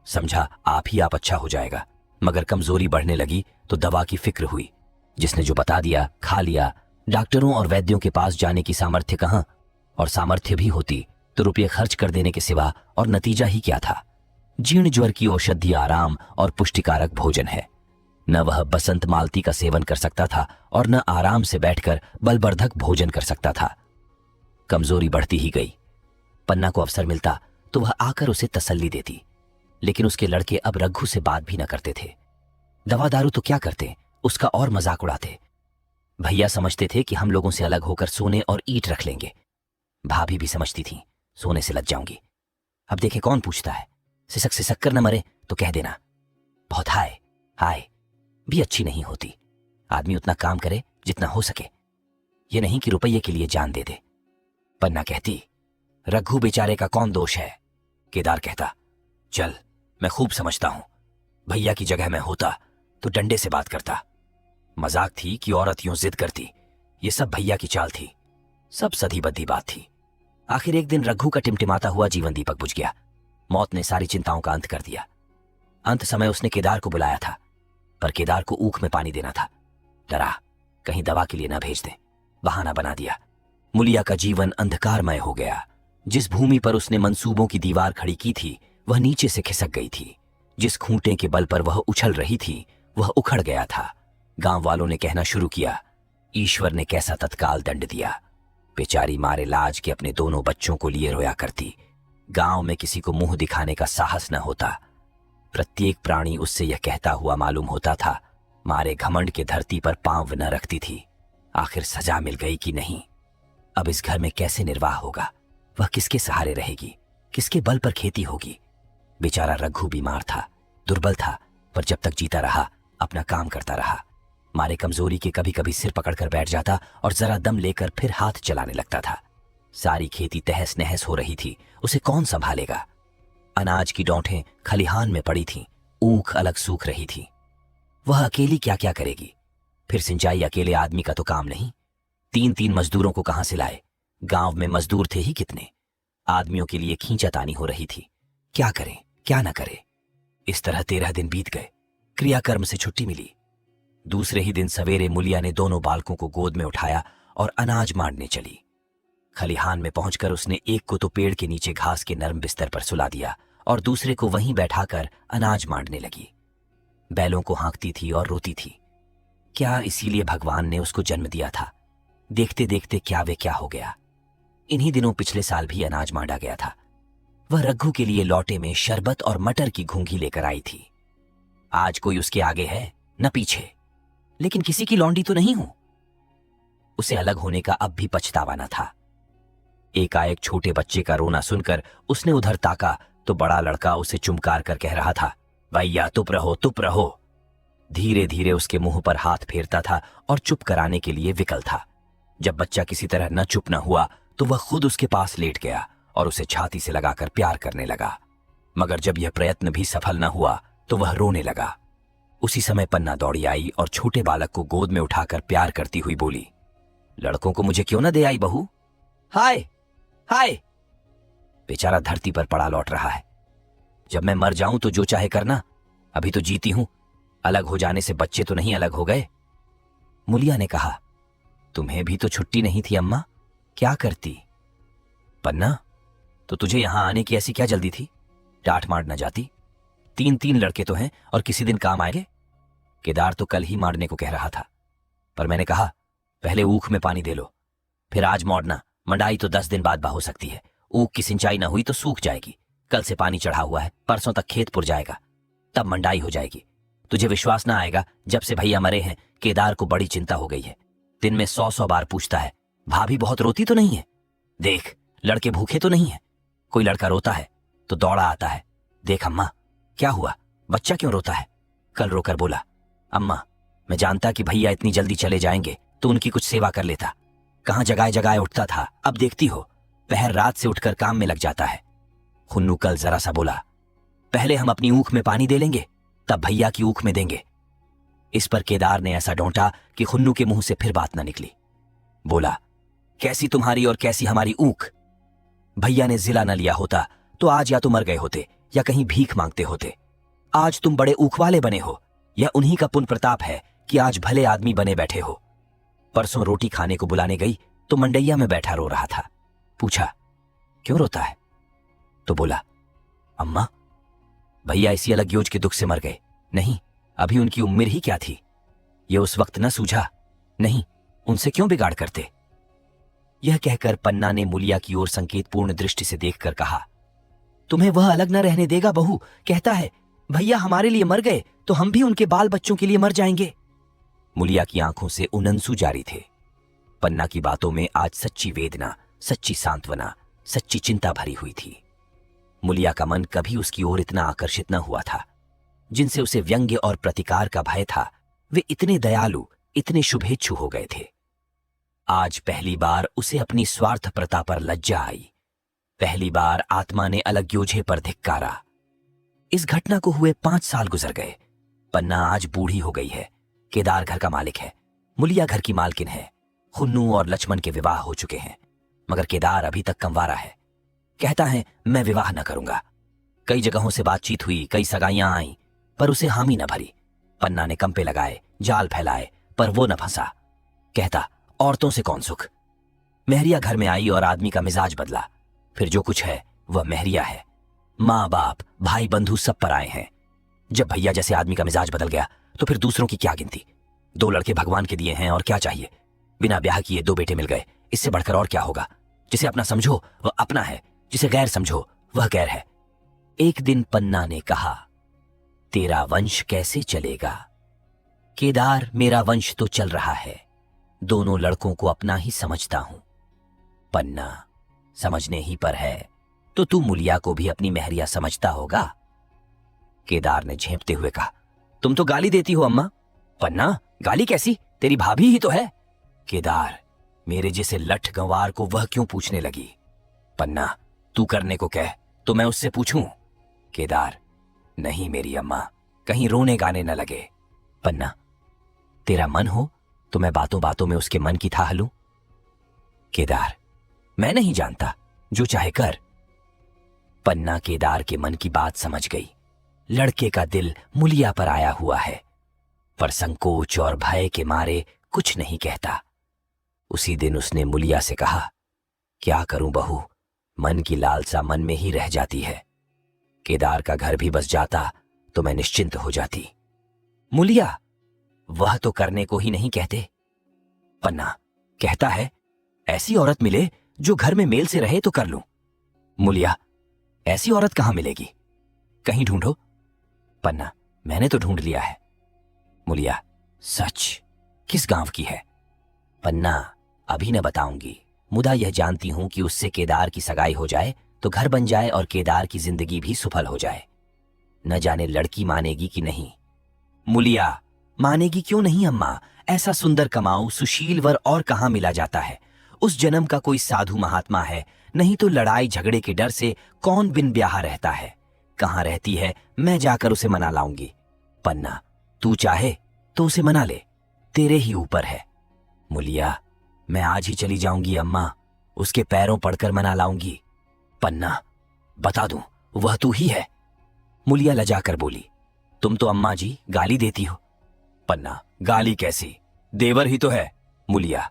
समझा आप ही आप अच्छा हो जाएगा, मगर कमजोरी बढ़ने लगी तो दवा की फिक्र हुई। जिसने जो बता दिया खा लिया। डॉक्टरों और वैद्यों के पास जाने की सामर्थ्य कहां, और सामर्थ्य भी होती तो रुपये खर्च कर देने के सिवा और नतीजा ही क्या था? जीर्ण ज्वर की औषधि आराम और पुष्टिकारक भोजन है। न वह बसंत मालती का सेवन कर सकता था और न आराम से बैठकर बलवर्धक भोजन कर सकता था। कमजोरी बढ़ती ही गई। पन्ना को अवसर मिलता तो वह आकर उसे तसल्ली देती, लेकिन उसके लड़के अब रघु से बात भी न करते थे। दवा दारू तो क्या करते, उसका और मजाक उड़ाते। भैया समझते थे कि हम लोगों से अलग होकर सोने और ईंट रख लेंगे। भाभी भी समझती थी सोने से लग जाऊंगी। अब देखे कौन पूछता है, सिसक सिसक कर न मरे तो कह देना। बहुत हाय हाय भी अच्छी नहीं होती। आदमी उतना काम करे जितना हो सके, ये नहीं कि रुपये के लिए जान दे दे। पन्ना कहती, रघु बेचारे का कौन दोष है? केदार कहता, चल मैं खूब समझता हूं, भैया की जगह मैं होता तो डंडे से बात करता। मजाक थी कि औरत यूं जिद करती, ये सब भैया की चाल थी, सब सधी बद्धी बात थी। आखिर एक दिन रघु का टिमटिमाता हुआ जीवन दीपक बुझ गया। मौत ने सारी चिंताओं का अंत कर दिया। अंत समय उसने केदार को बुलाया था, पर केदार को ऊख में पानी देना था। डरा कहीं दवा के लिए ना भेज दे, बहाना बना दिया। मुलिया का जीवन अंधकारमय हो गया। जिस भूमि पर उसने मंसूबों की दीवार खड़ी की थी वह नीचे से खिसक गई थी। जिस खूंटे के बल पर वह उछल रही थी वह उखड़ गया था। गांव वालों ने कहना शुरू किया, ईश्वर ने कैसा तत्काल दंड दिया। बेचारी मारे लाज के अपने दोनों बच्चों को लिए रोया करती। गांव में किसी को मुंह दिखाने का साहस न होता। प्रत्येक प्राणी उससे यह कहता हुआ मालूम होता था, मारे घमंड के धरती पर पांव न रखती थी। आखिर सजा मिल गई कि नहीं? अब इस घर में कैसे निर्वाह होगा? वह किसके सहारे रहेगी? किसके बल पर खेती होगी? बेचारा रघु बीमार था, दुर्बल था, पर जब तक जीता रहा अपना काम करता रहा। मारे कमजोरी के कभी कभी सिर पकड़कर बैठ जाता और जरा दम लेकर फिर हाथ चलाने लगता था। सारी खेती तहस नहस हो रही थी, उसे कौन संभालेगा? अनाज की डोंठें खलिहान में पड़ी थीं, ऊख अलग सूख रही थी। वह अकेली क्या क्या करेगी? फिर सिंचाई अकेले आदमी का तो काम नहीं। 3-3 मजदूरों को कहां से लाए? गांव में मजदूर थे ही कितने। आदमियों के लिए खींचातानी हो रही थी। क्या करें क्या न करे? इस तरह 13 दिन बीत गए। क्रियाकर्म से छुट्टी मिली। दूसरे ही दिन सवेरे मुलिया ने दोनों बालकों को गोद में उठाया और अनाज मांडने चली। खलिहान में पहुंचकर उसने एक को तो पेड़ के नीचे घास के नरम बिस्तर पर सुला दिया और दूसरे को वहीं बैठाकर अनाज मांडने लगी। बैलों को हाँकती थी और रोती थी। क्या इसीलिए भगवान ने उसको जन्म दिया था? देखते देखते क्या वे क्या हो गया। इन्हीं दिनों पिछले साल भी अनाज मांडा गया था। वह रघु के लिए लौटे में शरबत और मटर की घूंघी लेकर आई थी। आज कोई उसके आगे है न पीछे, लेकिन किसी की लौंडी तो नहीं हूं। उसे अलग होने का अब भी पछतावा न था। एकाएक छोटे बच्चे का रोना सुनकर उसने उधर ताका तो बड़ा लड़का उसे चुमकार कर कह रहा था, भैया चुप रहो चुप रहो। धीरे धीरे उसके मुंह पर हाथ फेरता था और चुप कराने के लिए विकल था। जब बच्चा किसी तरह न चुप न हुआ तो वह खुद उसके पास लेट गया और उसे छाती से लगाकर प्यार करने लगा। मगर जब यह प्रयत्न भी सफल न हुआ तो वह रोने लगा। उसी समय पन्ना दौड़ी आई और छोटे बालक को गोद में उठाकर प्यार करती हुई बोली, लड़कों को मुझे क्यों न दे आई बहू? हाय हाय। बेचारा धरती पर पड़ा लौट रहा है। जब मैं मर जाऊं तो जो चाहे करना, अभी तो जीती हूं। अलग हो जाने से बच्चे तो नहीं अलग हो गए। मुलिया ने कहा, तुम्हें भी तो छुट्टी नहीं थी अम्मा, क्या करती? पन्ना, तो तुझे यहां आने की ऐसी क्या जल्दी थी? डांट मार न जाती? 3 लड़के तो हैं और किसी दिन काम आएंगे। केदार तो कल ही मारने को कह रहा था, पर मैंने कहा पहले ऊख में पानी दे लो, फिर आज मोड़ना। मंडाई तो 10 दिन बाद बा हो सकती है। ऊख की सिंचाई न हुई तो सूख जाएगी। कल से पानी चढ़ा हुआ है, परसों तक खेत पुर जाएगा, तब मंडाई हो जाएगी। तुझे विश्वास ना आएगा, जब से भैया मरे हैं केदार को बड़ी चिंता हो गई है। दिन में 100 बार पूछता है, भाभी बहुत रोती तो नहीं है? देख, लड़के भूखे तो नहीं है? कोई लड़का रोता है तो दौड़ा आता है, देख अम्मा क्या हुआ, बच्चा क्यों रोता है? कल रोकर बोला, अम्मा मैं जानता कि भैया इतनी जल्दी चले जाएंगे तो उनकी कुछ सेवा कर लेता। कहां जगाए जगाए उठता था, अब देखती हो पहर रात से उठकर काम में लग जाता है। खुन्नू कल जरा सा बोला, पहले हम अपनी ऊख में पानी दे लेंगे, तब भैया की ऊख में देंगे। इस पर केदार ने ऐसा डोंटा कि खुन्नू के मुंह से फिर बात न निकली। बोला, कैसी तुम्हारी और कैसी हमारी ऊख? भैया ने जिला न लिया होता तो आज या तो मर गए होते या कहीं भीख मांगते होते। आज तुम बड़े ऊख वाले बने हो, यह उन्हीं का पुण्य प्रताप है कि आज भले आदमी बने बैठे हो। परसों रोटी खाने को बुलाने गई तो मंडैया में बैठा रो रहा था। पूछा, क्यों रोता है? तो बोला, अम्मा भैया इसी अलग योज के दुख से मर गए। नहीं, अभी उनकी उम्र ही क्या थी, ये उस वक्त न सूझा। नहीं, उनसे क्यों बिगाड़ करते? यह कहकर पन्ना ने मुलिया की ओर संकेतपूर्ण दृष्टि से देखकर कहा, तुम्हें वह अलग न रहने देगा बहू। कहता है भैया हमारे लिए मर गए तो हम भी उनके बाल बच्चों के लिए मर जाएंगे। मुलिया की आंखों से उनंसु जारी थे। पन्ना की बातों में आज सच्ची वेदना, सच्ची सांत्वना, सच्ची चिंता भरी हुई थी। मुलिया का मन कभी उसकी ओर इतना आकर्षित न हुआ था। जिनसे उसे व्यंग्य और प्रतिकार का भय था, वे इतने दयालु, इतने शुभेच्छु हो गए थे। आज पहली बार उसे अपनी स्वार्थप्रता पर लज्जा आई। पहली बार आत्मा ने अलग योझे पर धिक्कारा। इस घटना को हुए 5 साल गुजर गए। पन्ना आज बूढ़ी हो गई है। केदार घर का मालिक है, मुलिया घर की मालकिन है। खुन्नू और लक्ष्मण के विवाह हो चुके हैं, मगर केदार अभी तक कंवारा है। कहता है मैं विवाह न करूंगा। कई जगहों से बातचीत हुई, कई सगाइयां आईं, पर उसे हामी न भरी। पन्ना ने कंपे लगाए, जाल फैलाए, पर वो न फंसा। कहता औरतों से कौन सुख। मेहरिया घर में आई और आदमी का मिजाज बदला। फिर जो कुछ है वह मेहरिया है। माँ बाप भाई बंधु सब पर आए हैं। जब भैया जैसे आदमी का मिजाज बदल गया तो फिर दूसरों की क्या गिनती। 2 लड़के भगवान के दिए हैं और क्या चाहिए। बिना ब्याह किए 2 बेटे मिल गए, इससे बढ़कर और क्या होगा। जिसे अपना समझो वह अपना है, जिसे गैर समझो वह गैर है। एक दिन पन्ना ने कहा, तेरा वंश कैसे चलेगा? केदार, मेरा वंश तो चल रहा है। दोनों लड़कों को अपना ही समझता हूं। पन्ना, समझने ही पर है तो तू मुलिया को भी अपनी मेहरिया समझता होगा। केदार ने झेंपते हुए कहा, तुम तो गाली देती हो अम्मा। पन्ना, गाली कैसी, तेरी भाभी ही तो है। केदार, मेरे जैसे लठ गंवार को वह क्यों पूछने लगी? पन्ना, तू करने को कह तो मैं उससे पूछूं। केदार, नहीं मेरी अम्मा, कहीं रोने गाने न लगे। पन्ना, तेरा मन हो तो मैं बातों बातों में उसके मन की थाह लूं। केदार, मैं नहीं जानता, जो चाहे कर। पन्ना केदार के मन की बात समझ गई। लड़के का दिल मुलिया पर आया हुआ है, पर संकोच और भय के मारे कुछ नहीं कहता। उसी दिन उसने मुलिया से कहा, क्या करूं बहू, मन की लालसा मन में ही रह जाती है। केदार का घर भी बस जाता तो मैं निश्चिंत हो जाती। मुलिया, वह तो करने को ही नहीं कहते। पन्ना, कहता है ऐसी औरत मिले जो घर में मेल से रहे तो कर लूं। मुलिया, ऐसी औरत कहां मिलेगी, कहीं ढूंढो। पन्ना, मैंने तो ढूंढ लिया है। मुलिया, सच, किस गांव की है? पन्ना, अभी न बताऊंगी, मुदा यह जानती हूं कि उससे केदार की सगाई हो जाए तो घर बन जाए और केदार की जिंदगी भी सफल हो जाए। न जाने लड़की मानेगी कि नहीं। मुलिया, मानेगी क्यों नहीं अम्मा, ऐसा सुंदर कमाऊ सुशील वर और कहां मिला जाता है। उस जन्म का कोई साधु महात्मा है, नहीं तो लड़ाई झगड़े के डर से कौन बिन ब्याह रहता है। कहां रहती है, मैं जाकर उसे मना लाऊंगी। पन्ना, तू चाहे तो उसे मना ले, तेरे ही ऊपर है। मुलिया, मैं आज ही चली जाऊंगी अम्मा, उसके पैरों पड़कर मना लाऊंगी। पन्ना, बता दूं वह तू ही है। मुलिया लजाकर बोली, तुम तो अम्मा जी गाली देती हो। पन्ना, गाली कैसी, देवर ही तो है। मुलिया,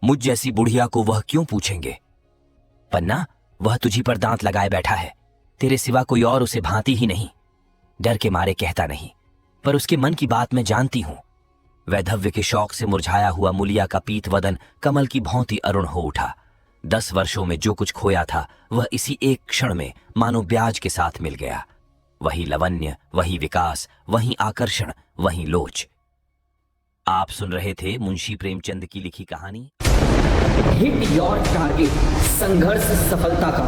मुझ जैसी बुढ़िया को वह क्यों पूछेंगे? पन्ना, वह तुझी पर दांत लगाए बैठा है, तेरे सिवा कोई और उसे भांति ही नहीं। डर के मारे कहता नहीं, पर उसके मन की बात मैं जानती हूं। वैधव्य के शौक से मुरझाया हुआ मुलिया का पीत वदन कमल की भांति अरुण हो उठा। 10 वर्षों में जो कुछ खोया था वह इसी एक क्षण में मानो ब्याज के साथ मिल गया। वही लवण्य, वही विकास, वही आकर्षण, वही लोच। आप सुन रहे थे मुंशी प्रेमचंद की लिखी कहानी हिट योर टारगेट, संघर्ष सफलता का।